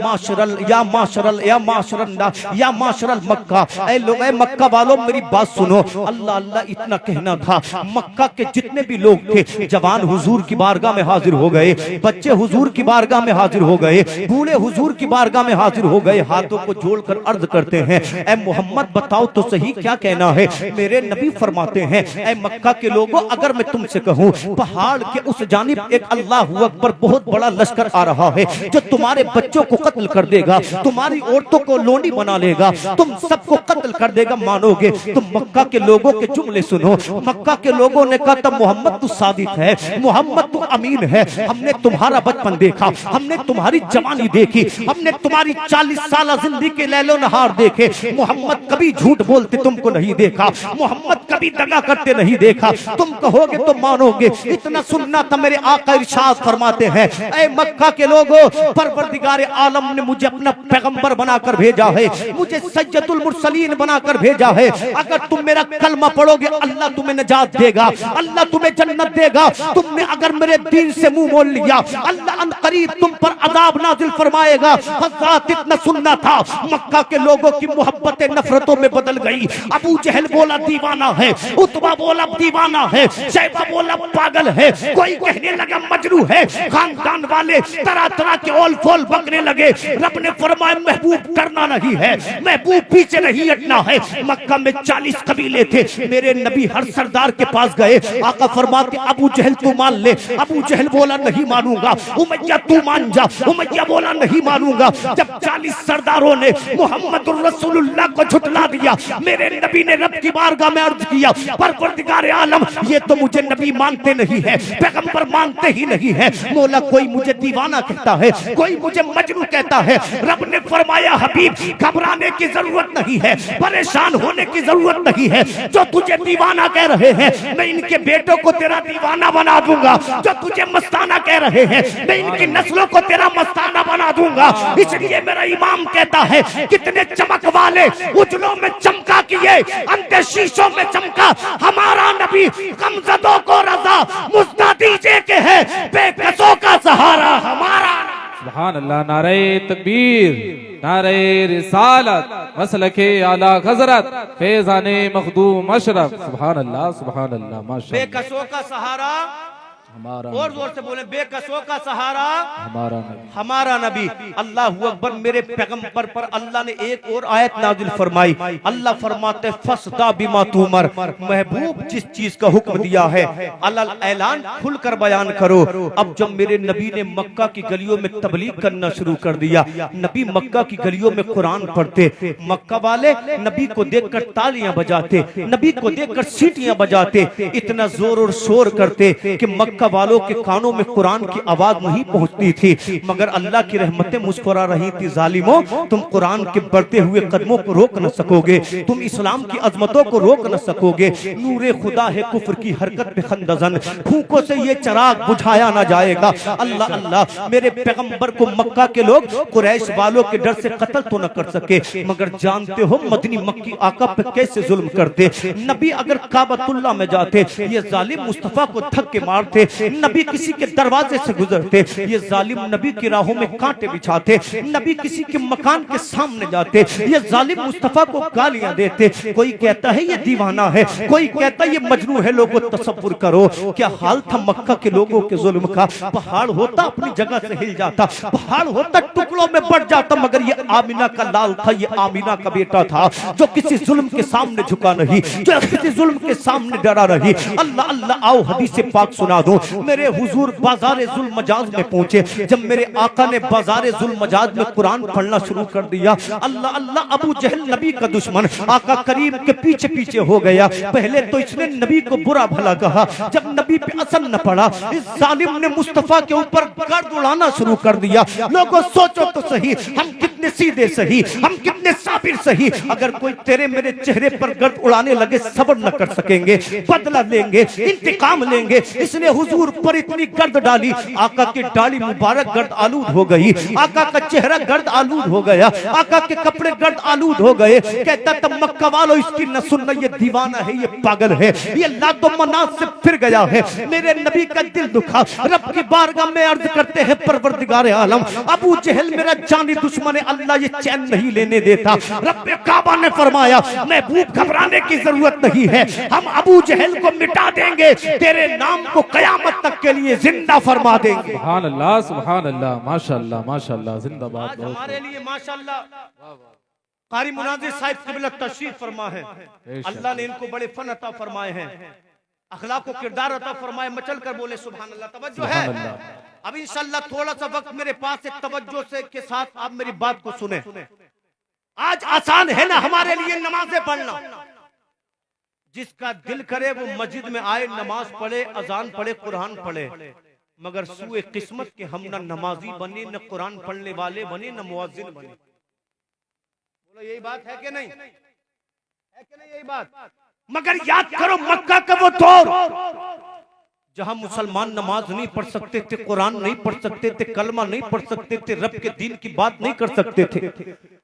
माशरल मक्का, ऐ लोग ऐ मक्का वालों मेरी बात सुनो। अल्लाह अल्लाह इतना कहना था, मक्का के जितने भी लोग थे जवान हुजूर की बारगाह में हाजिर हो गए, बच्चे हुजूर की बारगाह में हाजिर हो गए, बूढ़े हुजूर की बारगाह में हाजिर हो गए, हाथों को जोड़कर अर्ज करते हैं, ऐ मोहम्मद बताओ तो सही क्या कहना है। मेरे नबी फरमाते हैं, ऐ मक्का के लोगों अगर मैं तुमसे कहूँ पहाड़ के उस जानिब एक अल्लाहु अकबर बहुत बड़ा लश्कर आ रहा है जो तुम्हारे बच्चों को कत्ल कर देगा, तुम्हारी औरतों को लोंडी बना लेगा, तुम सबको कत्ल कर देगा, मानोगे? तो मक्का के लोगों के जुमले सुनो। मक्का के लोगों ने कहा था मोहम्मद तू सादिक है, मोहम्मद तू अमीन है, हमने तुम्हारा बचपन देखा, हमने तुम्हारी जवानी देखी, हमने तुम्हारी 40 साल जिंदगी के लैलो नहार देखे, मोहम्मद कभी झूठ बोलते तुमको नहीं देखा, मोहम्मद कभी दगा करते नहीं देखा, तुम कहोगे तो मानोगे। इतना सुनना था, मेरे आका इरशाद फरमाते हैं, ऐ मक्का के लोगों परवरदिगार आलम ने मुझे अपना पैगंबर बनाकर भेजा है, मुझे सय्यदुल मुरसलीन बनाकर भेजा है। अगर तुम मेरा कलमा पढ़ोगे अल्लाह तुम्हें नजात देगा, अल्लाह तुम्हें जन्नत देगा। तुमने अगर मेरे दीन से मुंह मोड़ लिया अल्लाह अन करीब तुम पर अजाब नाजिल फरमाएगा। हज़रत इतना सुनना था, मक्का के लोगों की मोहब्बतें नफरतों में बदल गई। अबू जहल बोला दीवाना है, उतबा बोला दीवाना है, शैबा बोला पागल है, कोई कहने लगा मजनू है, खानदान वाले तरह तरह के ओल फोल बकने लगे। रब ने फरमाया महबूब करना नहीं है, महबूब पीछे नहीं हटना है। मक्का में 40 कबीले थे, मेरे नबी हर सरदार के पास गए, आका फरमाते अबू जहल तू मान ले, अबू जहल बोला नहीं मानूंगा, उमैया तू मान जा, उमैया बोला नहीं मानूंगा। जब 40 सरदारों ने मोहम्मदुर रसूलुल्लाह को झुठला दिया, मेरे नबी ने रब की बारगाह में अर्ज किया, परवरदिगार आलम ये तो मुझे नबी मानते नहीं है, पैगंबर मानते ही नहीं है, मौला कोई मुझे दीवाना कहता है, कोई मुझे मजनू कहता है। रब ने फरमाया हबीब घबराने की जरूरत नहीं है, परेशान होने की जरूरत नहीं है। जो तुझे दीवाना कह रहे हैं मैं इनके बेटों को तेरा दीवाना बना दूंगा, जो तुझे मस्ताना कह रहे हैं मैं इनकी नस्लों को तेरा मस्ताना बना दूंगा। इसलिए मेरा इमाम कहता है कितने चमक वाले उजलों में चमका किए, अंते शीशों में चमका हमारा नबी, कमजदों को रजा मुस्ता दीजिए के है, बेकसों का सहारा हमारा। सुभान अल्लाह। नारे तकबीर, नारे रिसालत, मसलके आला हजरत, फैज़ाने मखदूम अशरफ। सुभान अल्लाह, सुभान अल्लाह, माशाअल्लाह। बेकसों का सहारा हमारा, और जोर से बोले बेकसों का सहारा हमारा नबी, हमारा नबी। अल्लाहु अकबर। मेरे पैगंबर पर अल्लाह ने एक और आयत नाजिल फरमाई। अल्लाह फरमाते फसदा बिमा तुमर, महबूब जिस चीज का हुक्म दिया है अलल ऐलान खुलकर बयान करो। अब जब मेरे नबी ने मक्का की गलियों में तबलीग करना शुरू कर दिया, नबी मक्का की गलियों में कुरान पढ़ते, मक्का वाले नबी को देखकर तालियां बजाते, नबी को देखकर सीटियां बजाते, इतना जोर और शोर करते कि मक्का वालों के कानों में कुरान की आवाज नहीं पहुंचती थी। मगर अल्लाह की रहमतें मुस्कुरा रही थी। जालिमों तुम कुरान के बढ़ते हुए कदमों को रोक न सकोगे, तुम इस्लाम की अजमतों को रोक न सकोगे। नूरे खुदा है कुफ्र की हरकत पे खंदजन, फूकों से ये चराग बुझाया ना जाएगा। अल्लाह अल्लाह। मेरे पैगंबर को मक्का के लोग कुरैश वालों के डर से कत्ल तो न कर सके, मगर जानते हो मदनी मक्की आका पे कैसे जुल्म करते। नबी अगर काबतुल्लाह में जाते ये जालिम मुस्तफा को धक्के मारते, नबी किसी के दरवाजे से गुजरते ये जालिम नबी की राहों में कांटे बिछाते, नबी किसी के मकान के सामने जाते ये जालिम मुस्तफा को गालियां देते। कोई कहता है ये दीवाना है, कोई कहता है ये मजनू है। लोगों तसव्वुर करो क्या हाल था मक्का के लोगों के जुल्म का। पहाड़ होता अपनी जगह से हिल जाता, पहाड़ होता टुकड़ों में बढ़ जाता, मगर ये आमिना का लाल था, ये आमिना का बेटा था जो किसी जुल्म के सामने झुका नहीं, जो किसी जुल्म के सामने डरा नहीं। अल्लाह अल्लाह। आओ हदीस पाक सुना दो। मेरे हुजूर बाजार जुल मजाज में पहुंचे। जब मेरे आका ने बाजार जुल मजाज में कुरान पढ़ना शुरू कर दिया, अल्लाह अल्लाह, अबू जहल नबी का दुश्मन आका करीम के पीछे पीछे हो गया। पहले तो इसने नबी को बुरा भला कहा, जब नबी पे असर न पड़ा, इस जालिम ने मुस्तफा के ऊपर गर्द उड़ाना शुरू कर दिया। लोगों सोचो तो सही, हम कितने सीधे सही, हम कितने साबिर सही। अगर कोई तेरे मेरे चेहरे पर गर्द उड़ाने लगे, सब्र न कर सकेंगे, बदला लेंगे, इंतकाम लेंगे। इसने हुजूर पर इतनी गर्द डाली, आका की दाढ़ी मुबारक गर्द आलूद हो गई, आका का चेहरा गर्द आलूद हो गया, आका के कपड़े गर्द आलूद हो गए। कहता था मक्का वालों, इसकी न सुनना, ये दीवाना है, ये पागल है, ये लादो मनात से फिर गया है। मेरे नबी का दिल दुखा, रब की बारगाह में अर्ज करते हैं, परवरदिगार आलम, अबू जहल मेरा जानी दुश्मन है, अल्लाह ये चैन नहीं लेने देता। रब काबा ने फरमाया, महबूब घबराने की जरूरत नहीं है, हम अबू जहल को मिटा देंगे, तेरे नाम को कयामत तक के लिए जिंदा फरमा देंगे। सुभान अल्लाह, सुभान अल्लाह, माशाअल्लाह माशाअल्लाह, जिंदाबाद। आज हमारे लिए माशाअल्लाह कारी मुनाजिर साहिब क़िबला तशरीफ फरमा है। अल्लाह ने इनको बड़े फन अता फरमाए हैं, अखलाक को किरदार अता फरमाए। मचल कर बोले सुभान अल्लाह। तवज्जो है, अब इंशाअल्लाह थोड़ा सा वक्त मेरे पास है, तवज्जो से के साथ आप मेरी बात को सुने। आज आसान है ना हमारे लिए नमाजें पढ़ना, जिसका दिल करे वो मस्जिद में आए, नमाज पढ़े, अजान पढ़े, कुरान पढ़े, मगर सुए किस्मत के हम न नमाजी बने, न कुरान पढ़ने वाले बने, न मुअज्जिन बने। बोलो यही बात है कि नहीं, है कि नहीं यही बात? मगर याद करो मक्का का वो दौर जहां मुसलमान नमाज नहीं पढ़ सकते थे, कुरान नहीं पढ़ सकते थे, कलमा नहीं पढ़ सकते थे, रब के दीन की बात नहीं कर सकते थे।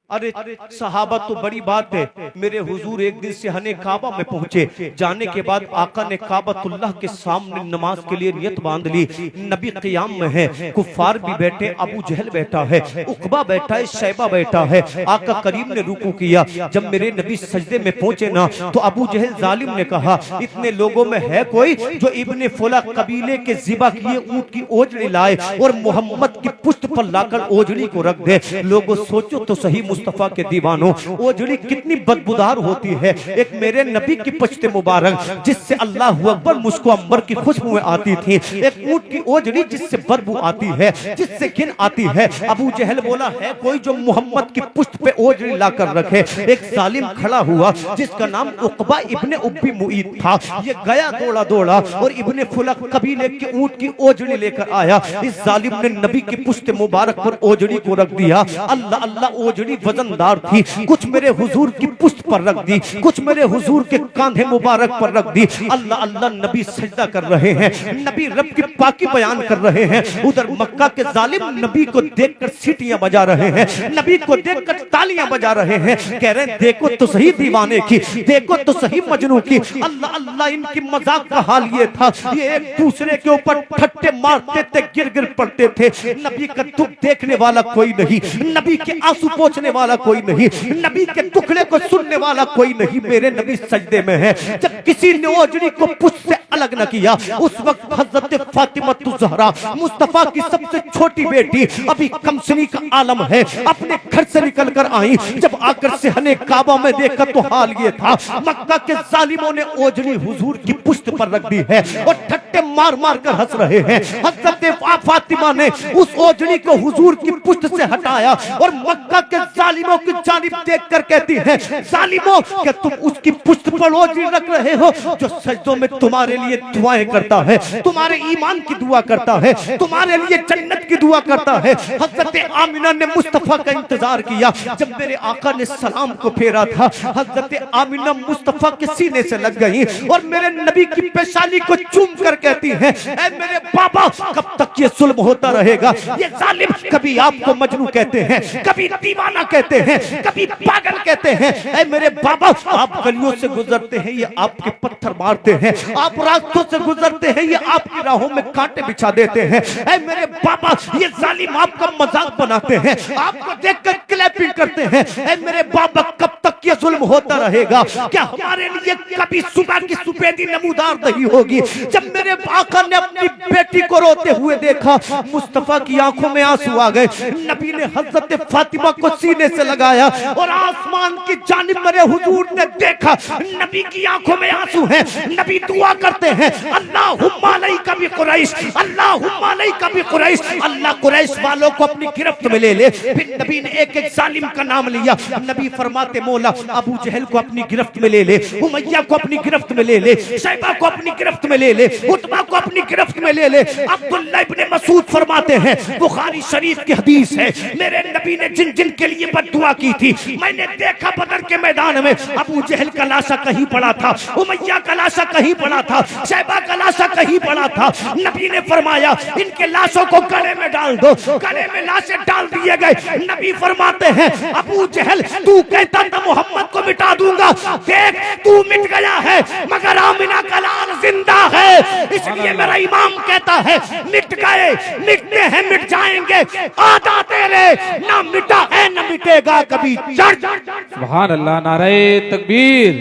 अरे सहाबा तो बड़ी बात है, मेरे हुजूर एक दिन सहने काबा में पहुंचे, जाने के बाद आका ने काबतुल्लाह के सामने नमाज के लिए नियत बांध ली। नबी क़ियाम में है, कुफार भी बैठे, अबू जहल बैठा है, उकबा बैठा है, शैबा बैठा है। आका करीम ने रुकू किया। जब मेरे नबी सजदे में पहुंचे ना, तो अबू जहल जालिम ने कहा, इतने लोगों में है कोई जो इब्ने फुला कबीले के ज़िबा किए ऊंट की ओजड़ी लाए और मोहम्मद की पुश्त पर लाकर ओजड़ी को रख दे। लोगों सोचो तो सही, मुस्तफा के दीवानों, ओजड़ी कितनी बदबूदार होती है। एक मेरे नबी की पश्ते मुबारक जिससे अल्लाह अकबर मुस्को अंबर की खुशबुएं आती थी, एक ऊंट की ओजड़ी जिससे बदबू आती है, जिससे घिन आती है। अबू जहल बोला, है कोई जो मोहम्मद की पुश्त पे ओजड़ी लाकर रखे? एक जालिम खड़ा हुआ जिसका नाम उकबा इब्ने उब्बी मुईद था। ये गया दौड़ा दौड़ा और इब्ने फुला कबीले के ऊंट की ओजड़ी लेकर आया। इस जालिम ने नबी की पुश्त मुबारक पर ओजड़ी को रख दिया। अल्लाह अल्लाह, ओजड़ी वजनदार थी, कुछ मेरे हुजूर की पुश्त पर रख दी, कुछ मेरे हुजूर के कांधे मुबारक पर रख दी। अल्लाह अल्लाह, नबी सजदा कर रहे हैं, नबी रब की पाकी बयान कर रहे हैं। उधर मक्का के जालिम नबी को देखकर सीटियां बजा रहे हैं, नबी को देखकर तालियां बजा रहे हैं, कह रहे हैं देखो तो सही दीवाने की, देखो तो सही मजनू की। अल्लाह अल्लाह, इनकी मजाक का हाल ये था, ये एक दूसरे के ऊपर ठट्टे मारते थे, गिर गिर पड़ते थे। नबी का दुख देखने वाला कोई नहीं, नबी के आंसू पोंछने वाला कोई नहीं, नबी के दुखड़े को सुनने वाला कोई नहीं। मेरे नबी सजदे में है। जब किसी ने ओजड़ी को पुश्त से अलग न किया, उस वक्त हजरत फातिमा ज़हरा, मुस्तफा की सबसे छोटी बेटी, अभी कमसनी का आलम है, अपने घर से निकल कर आई। जब आकर सहने काबा में देखा तो हाल ये था, मक्का के जालिमों ने ओजड़ी हुजूर की पुश्त पर रख दी है और ठट्टे मार मार कर हंस रहे हैं। हजरत फातिमा ने उस ओजड़ी को हुजूर की पुश्त से हटाया और मक्का के जालिमों की जानिब देखकर कहती है, जालिमों, क्या तुम उसकी पुश्त पर ओजड़ी रख रहे हो जो सजदों में तुम्हारे लिए दुआएं करता है, तुम्हारे ईमान की दुआ करता है, तुम्हारे लिए जन्नत की दुआ करता है। हजरत आमिना ने मुस्तफा का इंतजार किया। जब मेरे आका ने सलाम को फेरा था, हजरत आमिना मुस्तफा के सीने से लग गई और मेरे नबी की पेशानी को चूम कर कहती है, ऐ मेरे बाबा, कब तक ये जुल्म होता रहेगा? ये जालिम कभी आपको मजनू कहते हैं, कभी दीवाना कहते हैं, कभी पागल कहते हैं। ऐ मेरे बाबा, आप गलियों से गुजरते हैं, ये आपके पत्थर मारते हैं, आप रास्तों से गुजरते हैं, ये आपकी राहों में कांटे बिछा देते हैं। ऐ मेरे बाबा, ये जालिम आपका मजाक बनाते हैं, आपको देखकर क्लैपिंग करते हैं। ऐ मेरे बाबा, कब तक ये जुल्म होता रहेगा? क्या हमारे लिए कभी सुबह की सुपेदी नमूदार नहीं होगी? जब मेरे आका ने अपने अपनी बेटी को रोते हुए देखा, मुस्तफा की आंखों में आंसू आ गए। नबी ने हजरत फातिमा को सीने से लगाया और आसमान की जानिब मेरे हुजूर ने देखा, नबी की आंखों में आंसू हैं। नबी दुआ करते हैं, अल्लाहुम्मा अलैका बि कुरैश, अल्लाहुम्मा अलैका बि कुरैश, अल्लाह कुरैश वालों को अपनी गिरफ्त में ले ले। फिर नबी ने एक एक जालिम का नाम लिया। नबी फरमाते, मौला अबू जहल को अपनी गिरफ्त में ले ले, उमैया को अपनी गिरफ्त में ले ले, शैबा को अपनी गिरफ्त में ले ले, उतबा को अपनी गिरफ्त में ले ले। अब्दुल्लाह इब्ने मसूद फरमाते हैं, बुखारी शरीफ की हदीस है, मेरे नबी ने जिन जिन के लिए बद्दुआ की थी, मैंने देखा बदर के मैदान में अबू जहल का लाशा कहीं पड़ा था, उमैया का लाशा कहीं पड़ा था, शैबा का लाशा कहीं पड़ा था। नबी ने फरमाया, इनके लाशों को गले में डाल दो। गले में लाशें डाल दिए गए। नबी फरमाते हैं, अबू जहल तू कहता था मोहम्मद को मिटा दूंगा, देख तू मिट गया है, मगर आमिना का लाल जिंदा है। इसलिए मेरा इमाम कहता है, मिट गए, मिटते हैं, मिट जाएंगे, आदा तेरे ना मिटा है ना मिटेगा कभी। सुभान अल्लाह, नारे तकबीर,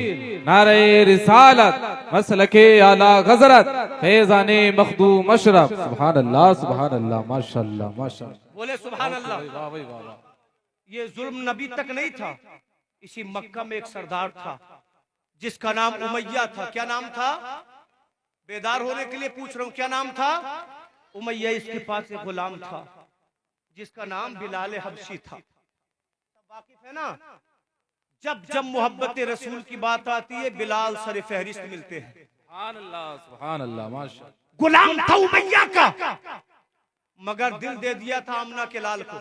नारे रिसालत, मसलके आला गजरत, फैज़ाने मखदूम अशरफ। सुभान अल्लाह, सुभान अल्लाह, माशाअल्लाह, माशाअल्लाह। बोले सुभान अल्लाह। ये जुल्म नबी तक नहीं था, इसी मक्का में एक सरदार था जिसका नाम उमैया था। क्या नाम था? बेदार होने के लिए पूछ रहा हूं, क्या नाम था? उमैया। इसके पास एक गुलाम था जिसका नाम बिलाल हबशी था। वाकिफ है ना? जब जब मोहब्बत रसूल की बात आती है, बिलाल सर फहरिस्त मिलते हैं। सुभान अल्लाह, सुभान अल्लाह, माशाअल्लाह। गुलाम था उमैया का, मगर दिल दे दिया था आमना के लाल को।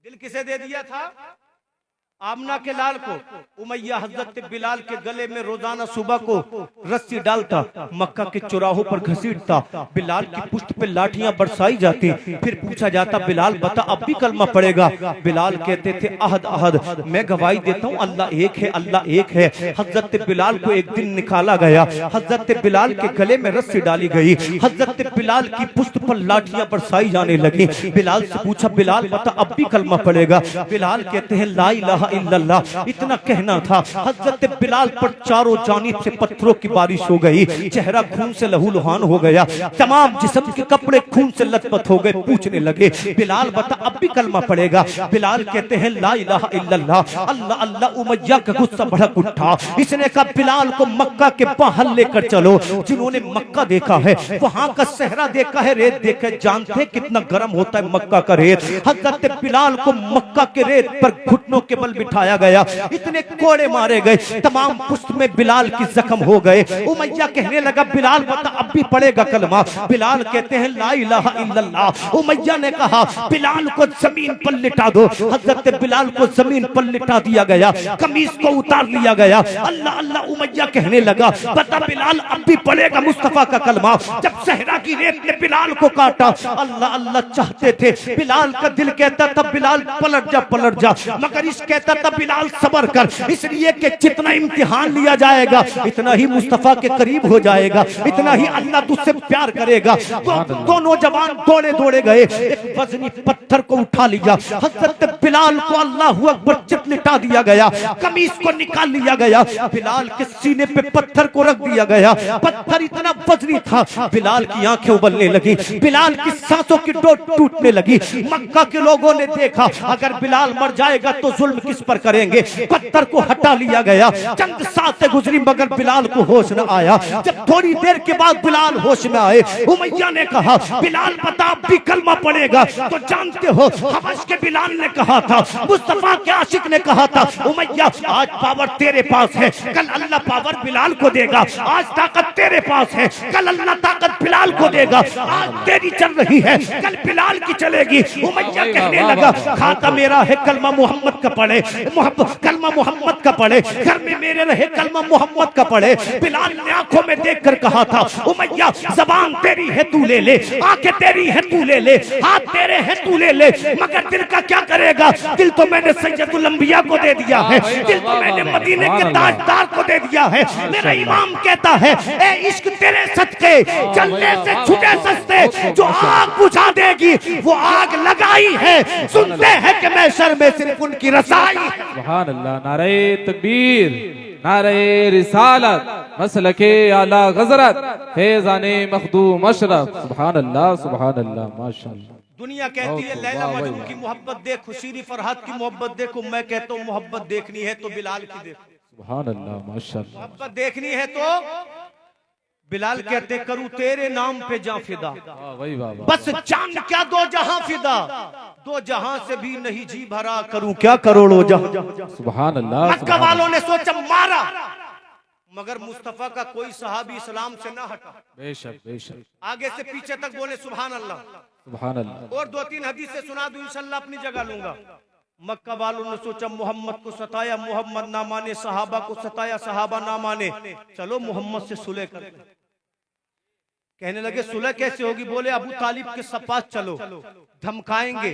दिल किसे दे दिया था? आमना के लाल को। उमैया हजरत बिलाल के गले में रोजाना सुबह को रस्सी डालता, मक्का के चौराहों पर घसीटता, बिलाल की पुष्ट पे लाठियां बरसाई जाती। फिर पूछा जाता, बिलाल बता अब भी कलमा पड़ेगा? बिलाल कहते थे, अहद अहद, मैं गवाही देता हूँ अल्लाह एक है, अल्लाह एक है। हजरत बिलाल को एक दिन निकाला गया, हजरत बिलाल के गले में रस्सी डाली गई, हजरत बिलाल की पुष्ट पर लाठियां बरसाई जाने लगी। बिलाल से पूछा, बिलाल बता अब भी कलमा पड़ेगा? बिलाल कहते हैं, ला इलाहा इल्लल्लाह। इतना कहना था, हजरत बिलाल पर चारों जानिब से पत्थरों की बारिश हो गई, चेहरा खून से लहूलुहान हो गया, तमाम जिस्म के कपड़े खून से लथपथ हो गए। पूछने लगे, बिलाल बता अब भी कलमा पड़ेगा? बिलाल कहते हैं, ला इलाहा इल्लल्लाह। अल्लाह अल्लाह। उमैया का गुस्सा भड़क उठा। इसने कहा, बिलाल को मक्का के बाहर लेकर चलो। जिन्होंने मक्का देखा है, वहां का सहरा देखा है, रेत देखा है, जानते हैं कितना गर्म होता है मक्का का रेत। हजरत बिलाल को मक्का के रेत पर घुटनों के बल बिठाया गया, इतने कोड़े मारे गए, तमाम पुष्ट में बिलाल की जख्म हो गए। उमैया कहने लगा, बिलाल बता अब भी पड़ेगा कलमा? बिलाल कहते हैं, ला इलाहा इल्लल्लाह। उमैया ने कहा, बिलाल को जमीन पर लिटा दो। हजरत बिलाल को जमीन पर लिटा दिया गया, कमीज को उतार लिया गया। अल्लाह अल्लाह। उमैया कहने लगा, बता बिलाल अब भी पड़ेगा मुस्तफा का कलमा? जब सहरा की रेत ने बिलाल को काटा, अल्लाह अल्लाह चाहते थे, बिलाल का दिल कहता था, बिलाल पलट जा, पलट जा, मगर इस कहता था, बिलाल सबर कर, इसलिए कि जितना इम्तिहान लिया जाएगा इतना ही मुस्तफा के करीब हो जाएगा, इतना ही अल्लाह तुझसे प्यार करेगा। दोनों जवान दौड़े दौड़े गए, एक वजनी पत्थर को उठा लिया, हजरत बिलाल को अल्लाहु अकबर चित लिटा दिया गया, कमीज को निकाल लिया गया, बिलाल के सीने पे पत्थर को रख दिया गया। पत्थर इतना वजनी था, बिलाल की आंखें उबलने लगी, बिलाल की सांसों की डोर टूटने लगी। मक्का के लोगों ने देखा, अगर बिलाल मर जाएगा तो जुल्म किस पर करेंगे? पत्थर को हटा लिया गया। चंद सांसें गुजरी मगर बिलाल को होश न आया। जब थोड़ी देर के बाद बिलाल होश में आए, उमैया ने कहा, बिलाल बता अब भी कलमा पड़ेगा? तो जानते हो हबश के बिलाल ने कहा था, मुस्तफा के आशिक ने कहा था, उमैया आज पावर तेरे पास है, कल अल्लाह पावर बिलाल को देगा। आज ताकत तेरे पास है, कल अल्लाह ताकत बिलाल को देगा। आज तेरी चल रही है, कल बिलाल की चलेगी। उमैया कहने लगा, खाता मेरा है, कलमा मोहम्मद का पढ़े, कलमा मोहम्मद का पढ़े, घर में मेरे रहे, कलमा मोहम्मद का पढ़े। बिलाल ने आंखों में देखकर कहा था, उमैया जबान तेरी है तू ले ले, आंखें तेरी है तू ले ले, हाथ तेरे है तू ले ले, मगर दिल का क्या करेगा? दिल तो मैंने सैयदुल अंबिया को दे दिया है, दिल तो मैंने मदीने के ताजदार को दे दिया है। मेरा इमाम कहता है, ए इश्क तेरे सदके चलने से छुटे सस्ते, जो आग बुझा देगी वो आग लगाई है। सुनते हैं कि मैं शर में सिर्फ उनकी रसाई। सुभान अल्लाह, नारे तकबीर, नारे रिसालत मसलके आला गजरत फैजाने मखदूम अशरफ। सुभान अल्लाह माशाअल्लाह। दुनिया कहती है लैला मजनू की मोहब्बत देख, खुशीरी फरहाद की मोहब्बत देखो, मैं कहता हूँ मोहब्बत देखनी है तो बिलाल की देखो। सुभान अल्लाह माशाअल्लाह। मोहब्बत देखनी है तो बिलाल कहते करूँ तेरे नाम पे जा फिदा, वही बस चांद क्या दो जहां फिदा, दो जहां से भी नहीं जी भरा, करूँ क्या करोड़ों जहां। सुभान अल्लाह। मक्का वालों ने सोचा मारा, मगर मुस्तफा का कोई सहाबी इस्लाम से ना हटा। बेशक बेशक। आगे से पीछे तक बोले सुभान अल्लाह सुभान अल्लाह। और 2-3 हदीस से सुना दूं इंशाल्लाह अपनी जगह लूंगा। मक्का वालों ने सोचा मोहम्मद को सताया, मोहम्मद ना माने, सहाबा को सताया, सहाबा ना माने, चलो मोहम्मद से सुलह कर। कहने लगे सुलह कैसे होगी? बोले अबू तालिब के पास चलो, धमकाएंगे,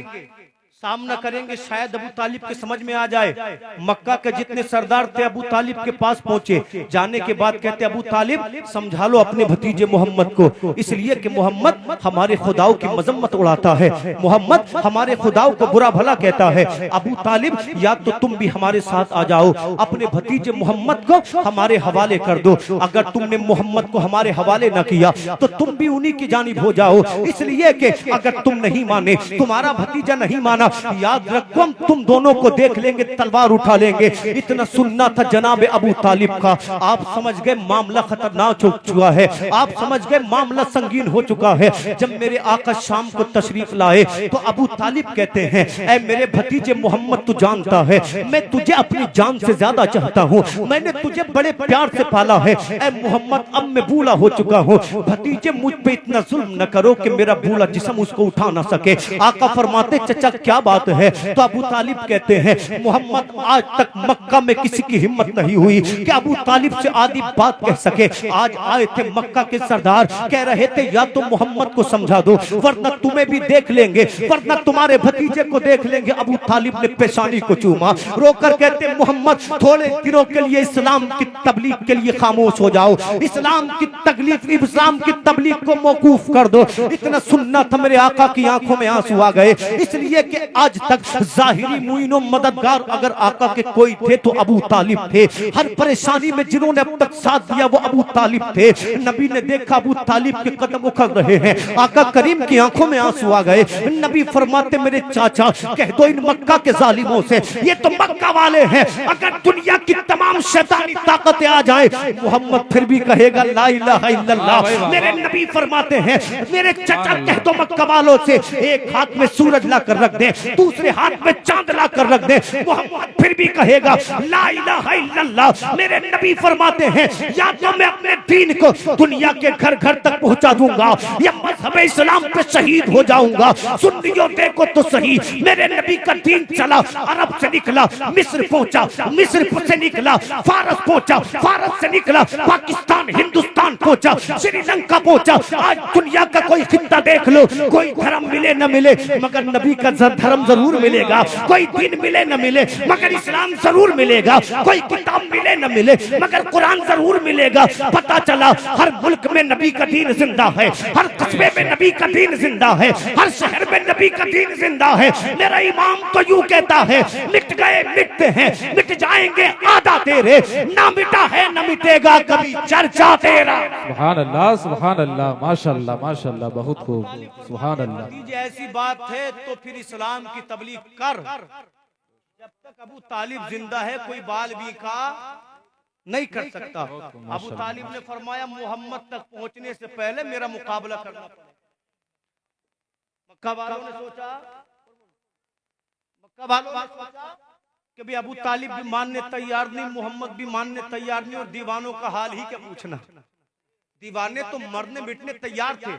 सामना करेंगे, शायद अबू तालिब के समझ में आ जाए। मक्का के जितने सरदार थे अबू तालिब के पास पहुंचे, जाने के बाद कहते अबू तालिब समझा लो अपने भतीजे मोहम्मद को, इसलिए कि मोहम्मद हमारे खुदाओं की मजम्मत उड़ाता है, मोहम्मद हमारे खुदाओं को बुरा भला कहता है। अबू तालिब या तो तुम भी हमारे साथ आ जाओ, अपने भतीजे मोहम्मद को हमारे हवाले कर दो, अगर तुमने मोहम्मद को हमारे हवाले न किया तो तुम भी उन्हीं की जानिब हो जाओ, इसलिए कि अगर तुम नहीं माने, तुम्हारा भतीजा नहीं माना, याद रखो तुम दोनों को देख लेंगे, तलवार उठा लेंगे। इतना सुनना था जनाब अबू तालिब का। आप समझ गए मामला खतरनाक हो चुका है, आप समझ गए मामला संगीन हो चुका है। जब मेरे आका शाम को तशरीफ लाए तो अबू तालिब कहते हैं ऐ मेरे भतीजे मोहम्मद, तू जानता है मैं तुझे अपनी जान से ज्यादा चाहता हूँ, मैंने तुझे बड़े प्यार से पाला है। ऐ मोहम्मद अब मैं बूढ़ा हो चुका हूँ, भतीजे मुझ पे इतना जुल्म न करो कि मेरा बूढ़ा जिस्म उसको उठा ना सके। आका फरमाते चचा क्या बात है? तो अबू तालिब कहते हैं मोहम्मद आज तक मक्का में किसी की हिम्मत नहीं हुई कि अबू तालिब से आधी बात कह सके। आज आए थे मक्का के सरदार, कह रहे थे या तो मोहम्मद को समझा दो वरना तुम्हें भी देख लेंगे, वरना तुम्हारे भतीजे को देख लेंगे। अबू तालिब ने पेशानी को चूमा, रोकर कहते मोहम्मद थोड़े दिनों के लिए इस्लाम की तबलीग के लिए खामोश हो जाओ, इस्लाम की तकलीफ, इस्लाम की तबलीग को मौकूफ कर दो। इतना सुनना था मेरे आका की आंखों में आंसू आ गए, इसलिए कि आज तक जाहिरी मुइनो मददगार अगर आका के कोई थे तो अबू तालिब थे। हर परेशानी में जिन्होंने अब तक साथ दिया वो अबू तालिब थे। नबी ने देखा अबू तालिब के कदम उखड़ रहे हैं, आका करीम की आंखों में आंसू आ गए। नबी फरमाते मेरे चाचा कह दो इन मक्का के जालिमों से, ये तो मक्का वाले हैं, अगर दुनिया की तमाम शैतानी ताकतें आ जाए मोहम्मद फिर भी कहेगा ला इलाहा इल्लल्लाह। मेरे नबी फरमाते हैं मेरे चाचा कह दो मक्का वालों से एक हाथ में सूरज ला कर रख दे, दूसरे हाथ में चांद ला कर रख दे, मोहम्मद फिर भी कहेगा ला इलाहा इल्लल्लाह। मेरे नबी फरमाते हैं या तो मैं अपने दीन को दुनिया के घर घर तक पहुंचा दूंगा या मजहब इस्लाम पे शहीद हो जाऊंगा। सुन्नियों देखो तो सही, मेरे नबी का दीन चला, अरब से निकला मिस्र पहुंचा, मिस्र से निकला फारस पहुंचा, फारस से निकला पाकिस्तान हिंदुस्तान पहुंचा, श्रीलंका पहुंचा। आज दुनिया का कोई खित्ता देख लो, कोई धर्म मिले न मिले मगर नबी का धर्म जरूर मिलेगा, कोई दिन मिले न मिले मगर इस्लाम जरूर मिलेगा, कोई किताब मिले न मिले मगर कुरान जरूर मिलेगा। पता चला हर मुल्क में नबी का दीन जिंदा है, हर कस्बे में नबी का दीन जिंदा है, हर शहर में नबी का दीन जिंदा है। मेरा इमाम तो यूं कहता है मिट गए मिटते हैं, मिट जाएंगे आधा तेरे, ना मिटा है न मिटेगा कभी चर्चा तेरा। सुभान अल्लाह माशाअल्लाह माशाअल्लाह, बहुत खूब, सुभान अल्लाह। ऐसी बात है तो फिर इस्लाम की तबलीग कर, जब तक अबू तालिब जिंदा है कोई बाल भी का नहीं कर सकता। अबू तालिब ने फरमाया मोहम्मद तक पहुंचने से पहले मेरा मुकाबला करना पड़ेगा। मक्का वालों ने सोचा कि भाई अबू तालिब भी मानने तैयार नहीं, मोहम्मद भी मानने तैयार नहीं, और दीवानों का हाल ही क्या पूछना। दीवाने तो मरने मिटने तैयार थे,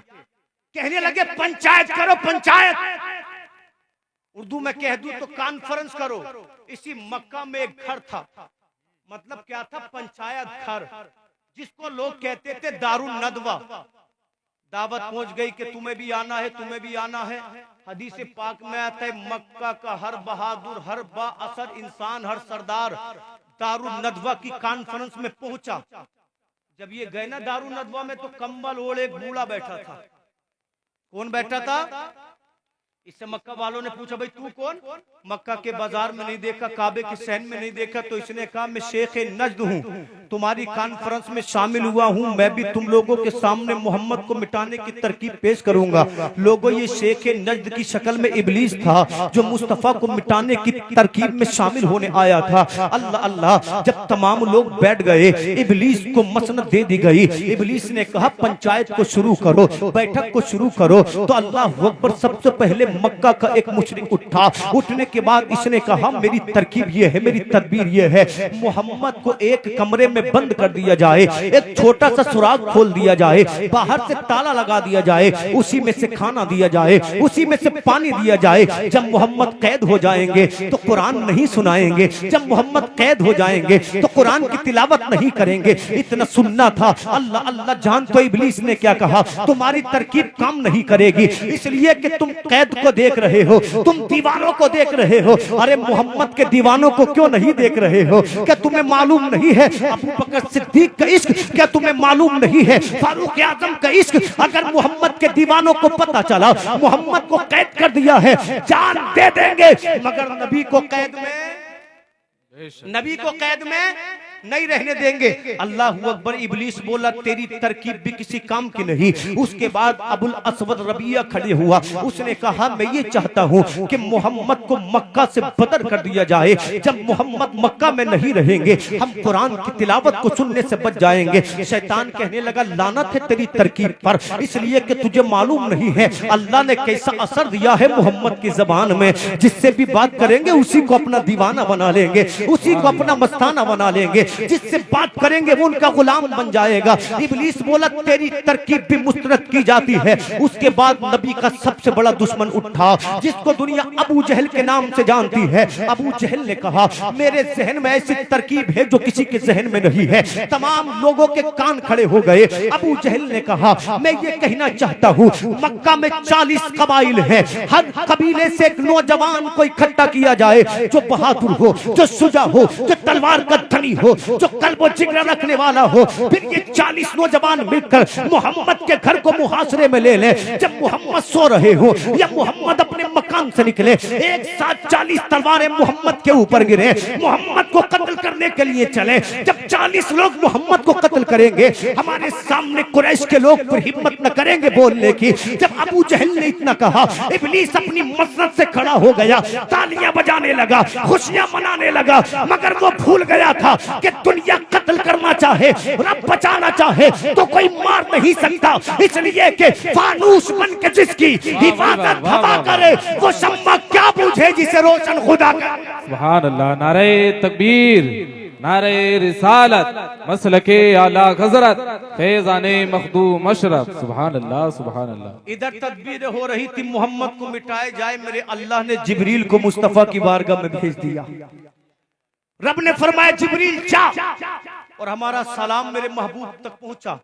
कहने लगे पंचायत करो पंचायत, उर्दू में कह दूं तो कॉन्फ्रेंस करो। इसी मक्का में एक घर था, मतलब क्या था, पंचायत घर, जिसको लोग कहते थे दारुल नदवा। दावत पहुंच गई कि तुम्हें भी आना है, तुम्हें भी आना है। हदीस पाक में आता है मक्का का हर बहादुर, हर बाअसर इंसान, हर सरदार दारुल नदवा की कॉन्फ्रेंस में पहुंचा। जब ये गए ना दारुल नदवा में तो कंबल ओढ़े एक बूढ़ा बैठा था। कौन बैठा था? इससे मक्का वालों ने पूछा भाई तू कौन? मक्का के बाजार में नहीं देखा, काबे के सहन में नहीं देखा। तो इसने कहा मैं शेख नजद हूँ, तुम्हारी कॉन्फ्रेंस में शामिल हुआ हूँ, मैं भी तुम लोगों के सामने मोहम्मद को मिटाने की तरकीब पेश करूंगा। लोगों, ये शेख नजद की शक्ल में इबलीस था जो मुस्तफा को मिटाने की तरकीब में शामिल होने आया था। अल्लाह अल्लाह, जब तमाम लोग बैठ गए, इबलीस को मसनद दे दी गई। इबलीस ने कहा पंचायत को शुरू करो, बैठक को शुरू करो। तो अल्लाह अकबर, सबसे पहले मक्का का एक मुशरिक उठा। उठने के बाद इसने कहा मेरी तरकीब ये है, मेरी तदबीर ये है, मोहम्मद को एक कमरे में बंद कर दिया जाए, एक छोटा सा सुराग खोल दिया जाए, बाहर से ताला लगा दिया जाए, उसी में से खाना दिया जाए, उसी में से पानी दिया जाए। जब मोहम्मद कैद हो जाएंगे तो कुरान नहीं सुनाएंगे, जब मोहम्मद कैद हो जाएंगे तो कुरान की तिलावत नहीं करेंगे। इतना सुनना था। अल्लाह अल्लाह, जान तो इब्लीस ने क्या कहा, तुम्हारी तरकीब काम नहीं करेगी, इसलिए कि तुम कैद को देख रहे हो, तुम दीवानों को देख रहे हो। अरे मोहम्मद के दीवानों को क्यों नहीं देख रहे हो? क्या तुम्हें मालूम नहीं है अबू बकर सिद्दीक का इश्क? क्या तुम्हें मालूम नहीं है फारूक आजम का इश्क? अगर मोहम्मद के दीवानों को पता चला मोहम्मद को कैद कर दिया है, जान दे देंगे, मगर नबी को कैद में नहीं रहने देंगे। अल्लाह अकबर। इब्लीस बोला तेरी तरकीब भी किसी काम की नहीं। उसके बाद अबुल अस्वद रबिया खड़े हुआ, उसने कहा मैं ये चाहता हूँ कि मोहम्मद को मक्का से बदर कर दिया जाए। जब मोहम्मद मक्का में नहीं रहेंगे हम कुरान की तिलावत को सुनने से बच जाएंगे। शैतान कहने लगा लानत है तेरी तरकीब पर, इसलिए कि तुझे मालूम नहीं है अल्लाह ने कैसा असर दिया है मोहम्मद की जबान में। जिससे भी बात करेंगे उसी को अपना दीवाना बना लेंगे, उसी को अपना मस्ताना बना लेंगे, जिससे बात करेंगे वो उनका गुलाम बन जाएगा। इब्लीस बोला तेरी तरकीब भी मुस्तरद की जाती है। उसके बाद नबी का सबसे बड़ा दुश्मन उठा, जिसको दुनिया अबू जहल के नाम से जानती है। अबू जहल ने कहा मेरे जहन में ऐसी तरकीब है जो किसी के जहन में नहीं है। तमाम लोगों के कान खड़े हो गए। अबू जहल ने कहा मैं ये कहना चाहता हूँ मक्का में 40 कबाइल है, हर कबीले से एक नौजवान को इकट्ठा किया जाए जो बहादुर हो, जो सुजा हो, जो तलवार का धनी हो, जो कल्ब और जिगर रखने वाला हो। फिर ये 40 नौजवान मिलकर मोहम्मद के घर को मुहासरे में ले ले। जब मोहम्मद सो रहे हो या मोहम्मद अपने मकान से निकले, एक साथ 40 तलवारें मोहम्मद के ऊपर गिरे, मोहम्मद को कत्ल करने के लिए चले। जब 40 लोग मोहम्मद को कत्ल करेंगे, हमारे सामने कुरैश के लोग फिर हिम्मत न करेंगे बोलने की। जब अबू जहल ने इतना कहा, इब्लीस अपनी मसनद से खड़ा हो गया, तालियां बजाने लगा, खुशियां मनाने लगा, मगर वो भूल गया था कि दुनिया कत्ल करना चाहे, रब बचाना चाहे तो कोई मार नहीं सकता। इसलिए कि फानूस बन के जिसकी हिफाजत हवा करे वो शम्मा क्या बूझे जिसे रोशन खुदा करे। सुभान अल्लाह। नारे तकबीर, नारे रिसालत, मसलके आला हजरत, फैज़ाने मखदूम अशरफ। सुभान अल्लाह, सुभान अल्लाह। इधर तदबीर हो रही थी मोहम्मद को मिटाया जाए, मेरे अल्लाह ने जिब्रील को मुस्तफा की बारगाह में भेज दिया। रब ने फरमाया जिब्रील जा, और हमारा सलाम मेरे महबूब तक पहुंचा।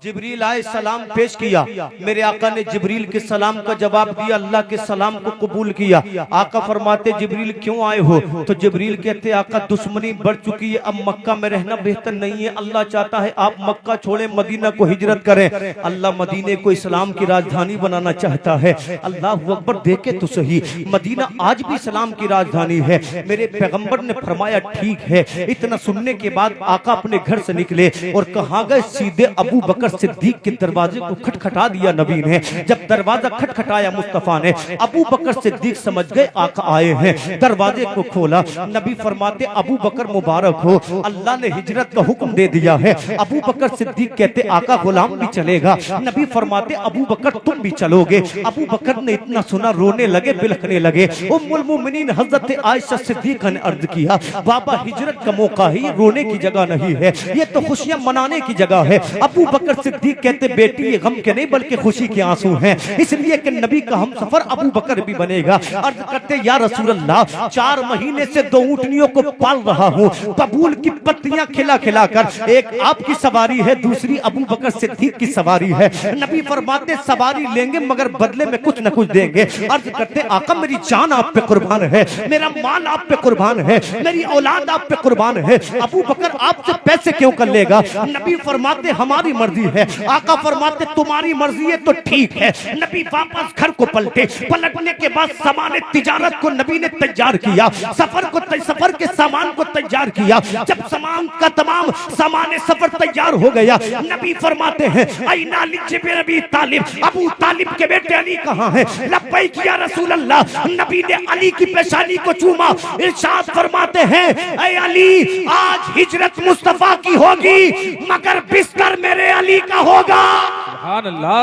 जिब्रील आए, सलाम पेश किया। मेरे आका ने जिब्रील के सलाम का जवाब दिया, अल्लाह के सलाम को कबूल किया। आका फरमाते जिब्रील क्यों आए हो? तो जिब्रील कहते आका दुश्मनी बढ़ चुकी है, अब मक्का में रहना बेहतर नहीं है। अल्लाह चाहता है आप मक्का छोड़े मदीना को हिजरत करें। अल्लाह मदीने को इस्लाम की राजधानी बनाना चाहता है। अल्लाह अकबर, देखे तो सही, मदीना आज भी इस्लाम की राजधानी है। मेरे पैगम्बर ने फरमाया ठीक है। इतना सुनने के बाद आका अपने घर से निकले और कहाँ गए? सीधे अबू बकर सिद्दीक के दरवाजे को खटखटा दिया नबी ने। जब दरवाजा खटखटाया मुस्तफा ने, अबू बकर सिद्दीक समझ गए आका आए हैं। दरवाजे को खोला, नबी फरमाते अबू बकर मुबारक हो, अल्लाह ने हिजरत का हुक्म दे दिया है। अबू बकर सिद्दीक कहते आका गुलाम भी चलेगा। नबी फरमाते अबू बकर तुम भी चलोगे। अबू बकर ने इतना सुना, रोने लगे, बिलखने लगे। उम्मुल मोमिनीन हजरत आयशा सिद्दीका ने अर्ज किया बाबा हिजरत का मौका है, ये रोने की जगह नहीं है, ये तो खुशियां मनाने की जगह है। अबू बकर सिद्दीक कहते बेटी ये गम के नहीं बल्कि खुशी के आंसू हैं, इसलिए कि नबी का हम सफर अबू बकर भी बनेगा। अर्ज करते या रसूल अल्लाह 4 महीने से 2 ऊँटनियों को पाल रहा हूँ, बबूल की पत्तियां खिला खिला कर। एक आपकी सवारी है, दूसरी अबू बकर सिद्दीक की सवारी है। नबी फरमाते सवारी लेंगे मगर बदले में कुछ न कुछ देंगे। अर्ज करते आका मेरी जान आप पे कुर्बान है, मेरा माल आप पे कुर्बान है, मेरी औलाद आप पे कुर्बान है। अबू बकर आपसे पैसे क्यों कर लेगा? नबी फरमाते हमारी मर्जी है। आका फरमाते तुम्हारी मर्जी है तो ठीक है। नबी वापस घर को पलटे। पलटने के बाद सामान तिजारत को नबी ने तैयार किया, सफर के सामान को तैयार किया। जब सामान का तमाम सामान सफर तैयार हो गया, नबी फरमाते हैं ऐना अली तालिब, अबू तालिब के बेटे अली कहाँ है? लब्बैक या रसूल अल्लाह। नबी ने अली की पेशानी को चूमा, इरशाद फरमाते हैं ऐ अली आज हिजरत मुस्तफा की होगी मगर बिस्तर मेरे अली का होगा।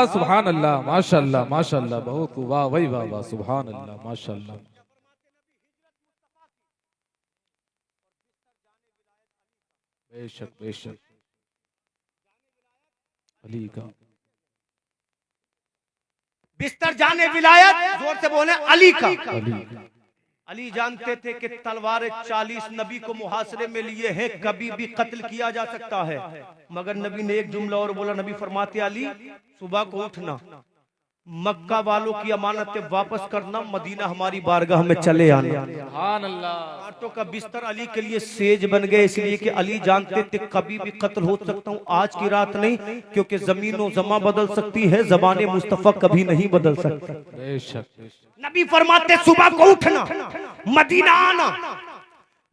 सुभान अल्लाह, माशाअल्लाह माशाअल्लाह, बहुत वाह वही वाह वाह, सुभान अल्लाह माशाअल्लाह। बेशक बेशक अली का बिस्तर जाने विलायत, जोर से बोले अली का। अली जानते थे कि तलवार 40 नबी को मुहासरे में लिए हैं, कभी भी कत्ल किया जा सकता है। मगर नबी ने एक जुमला और बोला। नबी फरमाते अली सुबह को उठना, मक्का वालों की अमानतें वापस करना, मदीना हमारी बारगाह में चले आना। सुभान अल्लाह। कांटों का बिस्तर अली के लिए सेज बन गए, इसलिए कि अली जानते थे कभी भी कत्ल हो सकता हूँ, आज की रात नहीं, क्योंकि जमीन और जमा बदल सकती है, जबाने मुस्तफा कभी नहीं बदल सकता। बेशक नबी फरमाते सुबह को उठना, मदीना आना।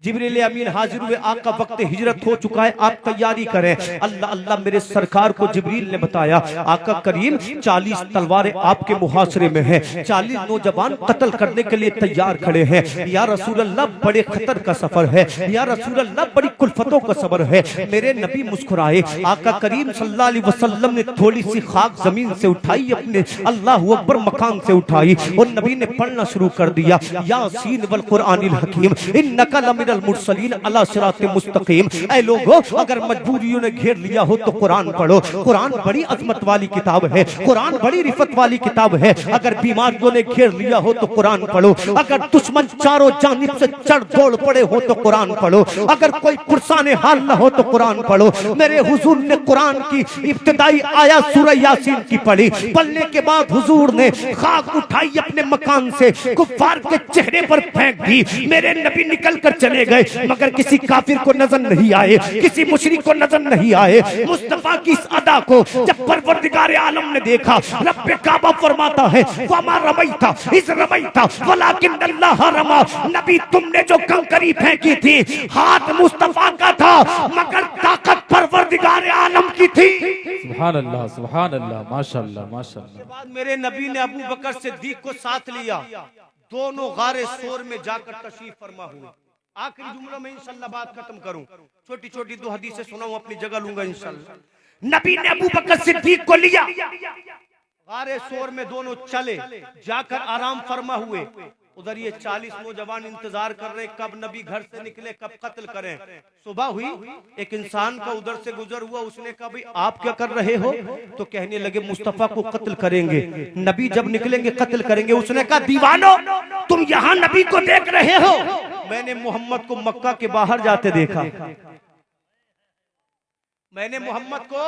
जिब्रील अमीन हाजिर हुए, आका वक्त हिजरत हो चुका है, आप तैयारी करें। अल्लाह अल्लाह मेरे सरकार को जिब्रील ने बताया आका करीम 40 तलवारें आपके मुहासरे में हैं, 40 नौजवान कत्ल करने के लिए तैयार खड़े हैं। या रसूल अल्लाह बड़े खतर का सफर है, या रसूल अल्लाह बड़ी कुल्फतों का सफर है। मेरे नबी मुस्कुराए। आका करीम सल्लल्लाहु अलैहि वसल्लम ने थोड़ी सी खाक जमीन से उठाई, अपने अल्लाह अकबर मकान से उठाई और नबी ने पढ़ना शुरू कर दिया। यासीन वल कुरआनिल हकीम इन्नका लमिनल मुरसलीन अला सिरातिल मुस्तकीम। ऐ लोगों अगर मजबूरियों ने घेर लिया हो तो कुरान पढ़ो। कुरान बड़ी अजमत वाली किताब है, कुरान बड़ी रिफत वाली किताब है। अगर बीमारियों ने घेर लिया हो तो कुरान पढ़ो। अगर दुश्मन चारों जानिब से चढ़ दौड़ पड़े हो तो कुरान पढ़ो। अगर कोई पुरसाने हाल न हो तो कुरान पढ़ो। मेरे हुजूर ने कुरान की इब्तिदाई आयत सूरह यासीन की पढ़ी। पढ़ने के बाद हुजूर ने खाक उठाई, अपने मकान से कुफ्फार के चेहरे पर फेंक दी। मेरे नबी निकल कर चले गए, मगर किसी काफिर को नजर नहीं आए, किसी मुशरिक को नजर नहीं आए। मुस्तफा की इस अदा को जब परवरदिगार आलम ने देखा, रब्बे काबा फरमाता है वमा रमैता इज़ रमैता वलाकिन अल्लाह रमा। नबी तुमने जो कंकरी फेंकी थी हाथ मुस्तफा का था, मगर ताकत परवरदिगार आलम की थी। सुभान अल्लाह माशाअल्लाह माशाअल्लाह। के बाद मेरे नबी ने अबू बकर सिद्दीक को साथ लिया, दोनों गारे सोर में जाकर तशरीफ फरमा हुए। आखिरी जुमला में इंशाल्लाह बात खत्म करूं, छोटी छोटी 2 हदीसें सुनाऊं, अपनी जगह लूंगा इंशाल्लाह। नबी ने अबू बकर सिद्दीक को लिया, गारे सोर में दोनों चले, जाकर आराम फरमा हुए। उधर ये 40 नौजवान इंतजार कर रहे कब नबी घर से निकले, कब कत्ल करें। सुबह हुई, एक इंसान का उधर से गुजर हुआ, उसने कहा भाई आप क्या कर रहे हो? तो कहने लगे मुस्तफा को कत्ल करेंगे, नबी जब निकलेंगे कत्ल करेंगे। उसने कहा दीवानो तुम यहाँ नबी को देख रहे हो? मैंने मोहम्मद को मक्का के बाहर जाते देखा, मैंने मोहम्मद को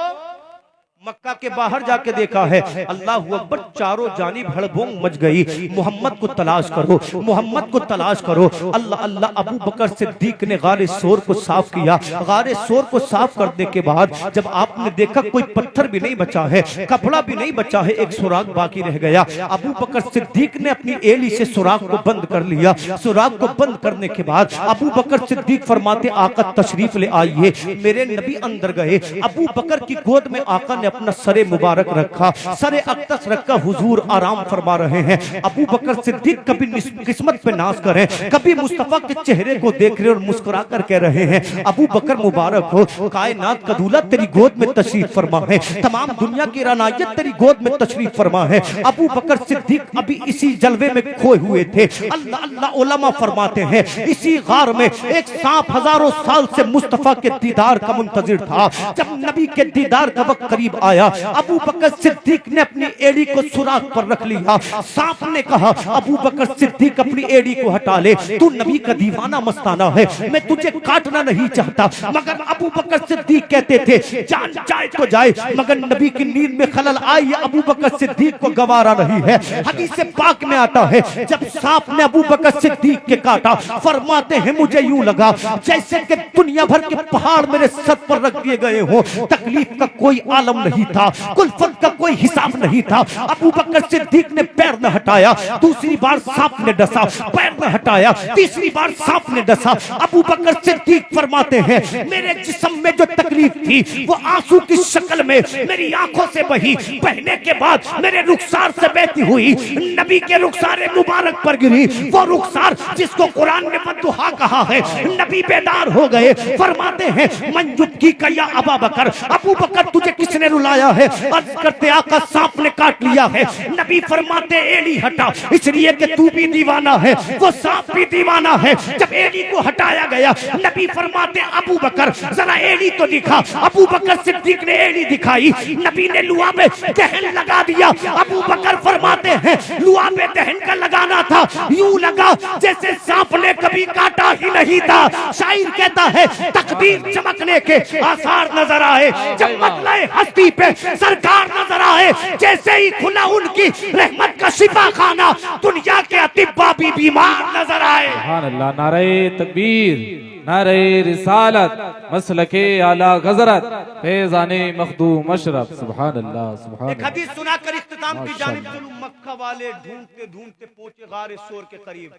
मक्का के बाहर जाके देखा है। अल्लाह अकबर, चारों जानिब हड़बोंग मच गई। मोहम्मद को तलाश करो, मोहम्मद को तलाश करो। अल्लाह अल्लाह। अबू बकर सिद्दीक ने गारे सोर को साफ किया। गारे सोर को साफ करने के बाद जब आपने देखा कोई पत्थर भी नहीं बचा है, कपड़ा भी नहीं बचा है, एक सुराग बाकी रह गया। अबू बकर सिद्दीक ने अपनी एली से सुराग को बंद कर लिया। सुराग को बंद करने के बाद अबू बकर सिद्दीक फरमाते आका तशरीफ ले आइए। मेरे नबी अंदर गए, अबू बकर की गोद में आका ने अपना सरे मुबारक रखा, सरे अक्तस रखा, हुजूर आराम फरमा रहे हैं। अबू बकर सिद्दीक कभी किस्मत पे नाज करें, कभी मुस्तफा के चेहरे को देख रहे और मुस्कुरा कर कह रहे हैं अबू बकर मुबारक हो, कायनात का दूल्हा तेरी गोद में तशरीफ फरमा है, तमाम दुनिया की रानायत तेरी गोद में तशरीफ फरमा है। अबू बकर सिद्दीक अभी इसी जलवे में खोए हुए थे। अल्लाह अल्लाह। उलमा फरमाते हैं इसी गार में एक सांप हजारों साल से मुस्तफा के दीदार का मुंतजिर था। जब नबी के दीदार का वक्त करीब आया, अबू बकर सिद्दीक ने अपनी एड़ी को सुराग पर रख लिया। सांप ने कहा अबू बकर सिद्दीक अपनी एड़ी को हटा ले, तू नबी का दीवाना मस्ताना है, मैं तुझे काटना नहीं चाहता। मगर अबू बकर सिद्दीक कहते थे जान जाए तो जाए, मगर नबी की नींद में खलल आई, अबू बकर सिद्दीक को गवारा नहीं है। हदीस पाक में आता है जब सांप ने अबू बकर सिद्दीक के काटा, फरमाते हैं मुझे यूं लगा जैसे कि दुनिया भर के पहाड़ मेरे सर पर रख दिए गए हो, तकलीफ का कोई आलम नहीं था, कुल्फत का कोई हिसाब नहीं था। अबू बकर सिद्दीक ने पैर न हटाया, दूसरी बार सांप ने डसा, पैर न हटाया, तीसरी बार सांप ने डसा। अबू बकर सिद्दीक फरमाते हैं मेरे जिस्म में जो तकलीफ थी वो आंसू की शक्ल में मेरी आंखों से बही, बहने के बाद मेरे रुखसार से बहती हुई नबी के रुखसार मुबारक पर गिरी। वो रुखसार जिसको कुरान ने बद्दुआ कहा है। नबी बेदार हो गए, फरमाते हैं मन युब्की का या अबा बकर, अबू बकर तुझे किसने रुलाया है? अर्ज करते आका सांप ने काट लिया है। नबी फरमाते एड़ी हटा, इसलिए कि तू भी दीवाना है, वो सांप भी दीवाना है। जब एड़ी को हटाया गया, नबी फरमाते अबू बकर जरा एड़ी तो दिखा। अबू बकर सिद्दीक ने एड़ी दिखाई, नबी ने लुआ में दहन लगा दिया। अबू बकर फरमाते हैं लुआ में दहन का लगाना था, यूं लगा जैसे सांप ने कभी काटा ही नहीं था। शायर कहता है तकदीर चमकने के आसार नजर आए, जब मतले हस्ती पे सरकार नजर आए, जैसे ही खुला उनकी रहमत का शिफा खाना, दुनिया के अतिब्बा भी बीमार नजर आए। सुभान अल्लाह। नारे तकबीर, नारे रिसालत, मसलके आला गजरत, फैज़ाने मखदूम अशरफ। सुभान अल्लाह, सुभान एक हदीस सुनाकर इख्तिताम की जानिब माशाअल्लाह। चलूं। मक्का वाले ढूंढते ढूंढते पहुंचे गारे सोर के करीब।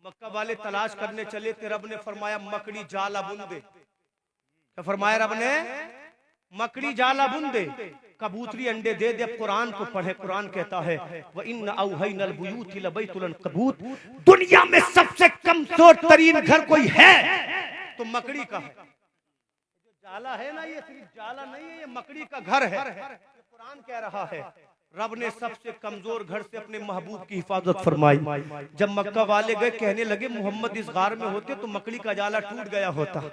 मक्का वाले तलाश करने चले थे, रब ने फरमाया मकड़ी जाला बुन दे। क्या फरमाया रब ने? मकड़ी जाला बुन दे, कबूतरी अंडे दे दे। अब कुरान को पढ़े, कुरान कहता है व इन औहैनल बुयूति लबैतुल कबूत, दुनिया में सबसे कमजोर तरीन घर कोई है तो मकड़ी का है। जो जाला है ना, ये सिर्फ जाला नहीं है, ये मकड़ी का घर है। कुरान कह रहा है रब ने सबसे कमजोर घर से अपने महबूब की हिफाजत फरमाई। जब मक्का वाले गए, कहने लगे मोहम्मद इस गार में होते तो मकड़ी का जाला टूट गया होता,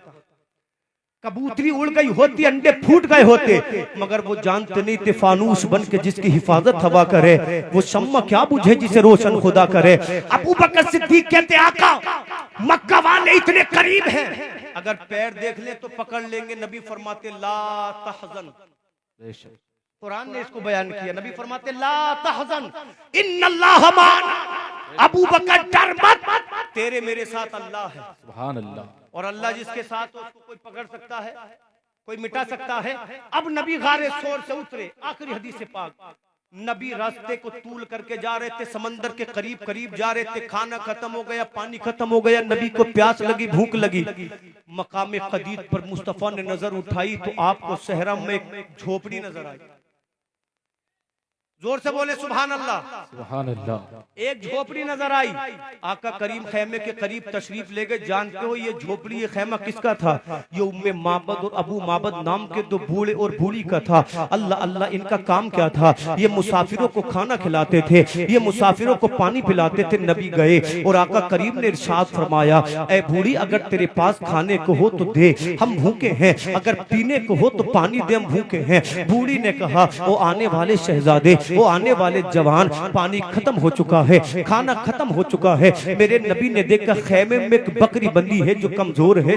कबूतरी उड़ गई होती, अंडे फूट गए होते। मगर वो जानते नहीं थे फानूस बन के जिसकी हिफाजत हवा करे, वो शम्मा क्या बुझे जिसे रोशन खुदा करे। अबू बकर सिद्दीक कहते आका मक्का वाले इतने करीब हैं, अगर पैर देख ले तो पकड़ लेंगे। नबी फरमाते ला तहज़न, कुरान ने इसको बयान किया। नबी फरमाते ला तहज़न इन्नल्लाह माना, अबू बकर डर मत, तेरे मेरे साथ अल्लाह है। सुभान अल्लाह। और अल्लाह जिसके साथ हो उसको कोई पकड़ सकता है, कोई मिटा सकता है। अब नबी गारे सोर से उतरे, आखिरी हदीस से पाक। नबी रास्ते को तूल करके जा रहे थे, समंदर के करीब करीब जा रहे थे। खाना खत्म हो गया, पानी खत्म हो गया, नबी को प्यास लगी, भूख लगी। मकाम कदीद पर मुस्तफा ने नजर उठाई तो आपको सहरा में एक झोपड़ी नजर आई। जोर से बोले सुभान अल्लाह, सुभान अल्लाह। एक झोपड़ी नजर आई। आका करीम खैमे के करीब तशरीफ ले गए। जानते हो ये झोपड़ी, ये खैमा किसका था? ये उम्मे माबद और अबू माबद नाम के दो बूढ़े और बूढ़ी का था। अल्लाह अल्लाह, इनका काम क्या था? ये मुसाफिरों को खाना खिलाते थे, ये मुसाफिरों को पानी पिलाते थे। नबी गए और आका करीम ने इरशाद फरमाया ऐ बूढ़ी, अगर तेरे पास खाने को हो तो दे, हम भूखे हैं। अगर पीने को हो तो पानी दे, हम भूखे हैं। बूढ़ी ने कहा वो आने वाले शहजादे, वो आने वाले जवान, पानी खत्म हो चुका है, खाना खत्म हो चुका है। मेरे नबी ने देखा खैमे में एक बकरी बंदी है जो कमजोर है,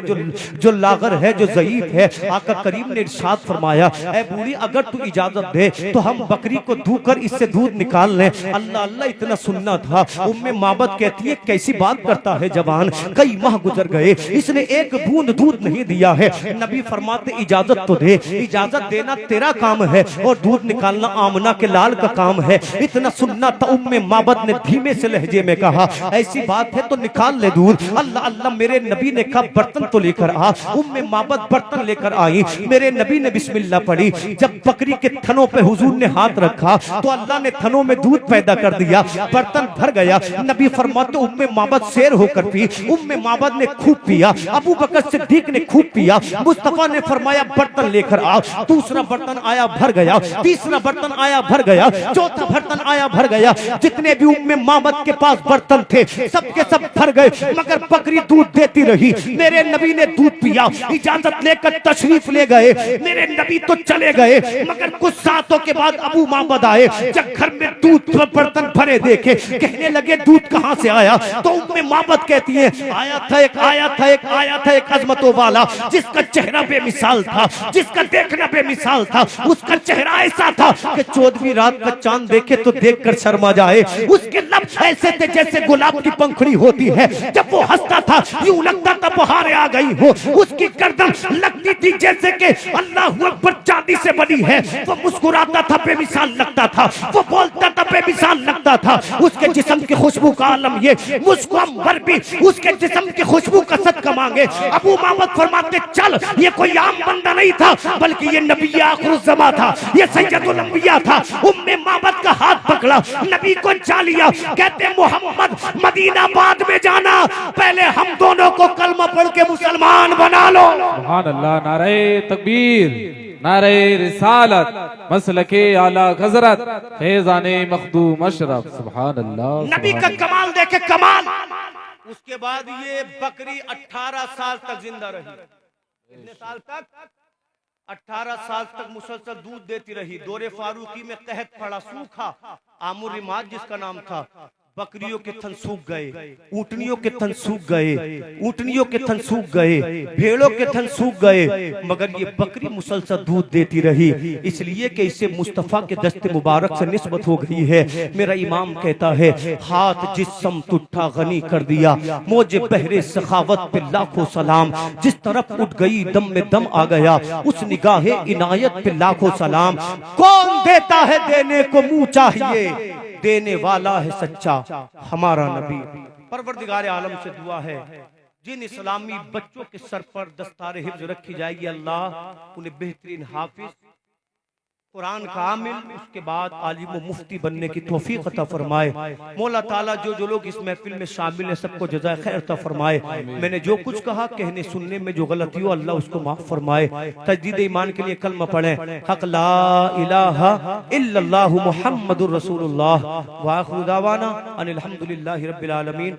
जो लागर है, जो ज़ईफ है। आका करीम ने इरशाद फरमाया ऐ बूढ़ी, अगर तू इजाजत दे तो हम बकरी को धोकर इससे दूध निकाल लें। अल्लाह अल्लाह, इतना सुनना था। उम्मे माबद कहती है कैसी बात करता है जवान, कई माह गुजर गए, इसने एक बूंद दूध नहीं दिया है। नबी फरमाते इजाजत तो दे, इजाजत देना तेरा काम है और दूध निकालना आमना के लाल का काम है। इतना सुनना था। उम्मे माबद ने धीमे से लहजे में कहा ऐसी बात है तो निकाल ले दूध। अल्लाह अल्लाह, मेरे नबी ने कहा बर्तन तो लेकर आ। उम्मे माबद बर्तन लेकर आई। मेरे नबी ने बिस्मिल्लाह पढ़ी। जब बकरी के थनों पे हुजूर ने हाथ रखा तो अल्लाह ने थनों में दूध पैदा कर दिया, बर्तन भर गया। नबी फरमाते उम्मे माबद शेर होकर पी। उम्मे माबद ने खूब पिया, अबू बकर सिद्दीक ने खूब पिया। मुस्तफा ने फरमाया बर्तन लेकर आओ। दूसरा बर्तन आया, भर गया। तीसरा बर्तन आया, भर गया। चौथा बर्तन आया, भर गया। जितने भी उम्मे माबद के पास बर्तन थे सबके सब भर गए, मगर बकरी दूध देती रही। मेरे नबी ने दूध पिया, इजाजत लेकर तशरीफ ले गए। मेरे नबी तो चले गए, मगर कुछ सातों के बाद अबू माबद आए। जब घर में दूध बर्तन भरे देखे, कहने लगे दूध कहां से आया? तो उम्मे माबद कहती है आया था एक अजमतों वाला, जिसका चेहरा बेमिसाल था, जिसका देखना बेमिसाल था। उसका चेहरा ऐसा था कि 14वीं रात रात का चांद देखे तो देखकर शर्मा जाए। उसके लब ऐसे थे जैसे गुलाब की पंखुड़ी होती है, जब वो हंसता था यूं लगता था बहारें आ गई हो। उसकी गर्दन लगती थी जैसे कि अल्लाह अकबर चांदी से बनी है। वो मुस्कुराता था बेमिसाल लगता था, वो बोलता था बेमिसाल लगता था। उसके जिस्म की खुशबू का आलम ये, मुझको अंबर भी उसके जिस्म की खुशबू का सदका मांगे। अबू मामद फरमाते चल, ये कोई आम बंदा नहीं था, बल्कि ये नबी आखिरुज़्ज़मा था, ये सैयदुल अंबिया था। उम्मे मामद का हाथ पकड़ा, नबी को जा लिया। कहते मोहम्मद मदीना बाद में जाना, पहले हम दोनों को कलमा पढ़ के मुसलमान बना लो। सुभान अल्लाह। नारे तकबीर, नारे रिसालत, मसलके आला हजरत, फैज़ाने मखदूम अशरफ। सुभान अल्लाह। नबी का कमाल देखे कमाल। उसके बाद ये बकरी 18 साल तक जिंदा रही। कितने साल तक? 18 साल तक मुसलसल दूध देती रही। दौरे फारूकी में कहत पड़ा, सूखा आमुर रिमाज जिसका नाम था। बकरियों के थन सूख गए, ऊँटनियों के थन सूख गए, ऊँटनियों के थन सूख गए, भेड़ों के थन सूख गए, मगर ये बकरी मुसलसल दूध देती रही, इसलिए कि इसे मुस्तफ़ा के दस्ते मुबारक से निस्बत हो गई है। मेरा इमाम कहता है, हाथ जिस्म तुठा गनी कर दिया, मौजे बहरे सखावत पे लाखों सलाम। जिस तरफ उठ गई दम में दम आ गया, उस निगाहे इनायत पे लाखों सलाम। कौन देता है देने को मुंह चाहिए, देने वाला है सच्चा हमारा नबी। परवरदिगार आलम से दुआ है, जिन इस्लामी बच्चों के सर पर दस्तार हिफ्ज रखी जाएगी, अल्लाह उन्हें बेहतरीन हाफिज, कुरान का आमिल, उसके बाद आलिम व मुफ्ती बनने की तौफीक अता फरमाए। मौला ताला जो जो लोग इस महफिल में शामिल हैं सबको जज़ाए खैर अता फरमाए। मैंने जो कुछ कहा कहने सुनने में जो गलती हो अल्लाह उसको माफ फरमाए। तजदीद ईमान के लिए कलमा पढ़ें, हक ला इलाहा इल्लल्लाहु मुहम्मदुर रसूलुल्लाह व आखिरु दावाना अनिल हम्दुलिल्लाहि रब्बिल आलमीन।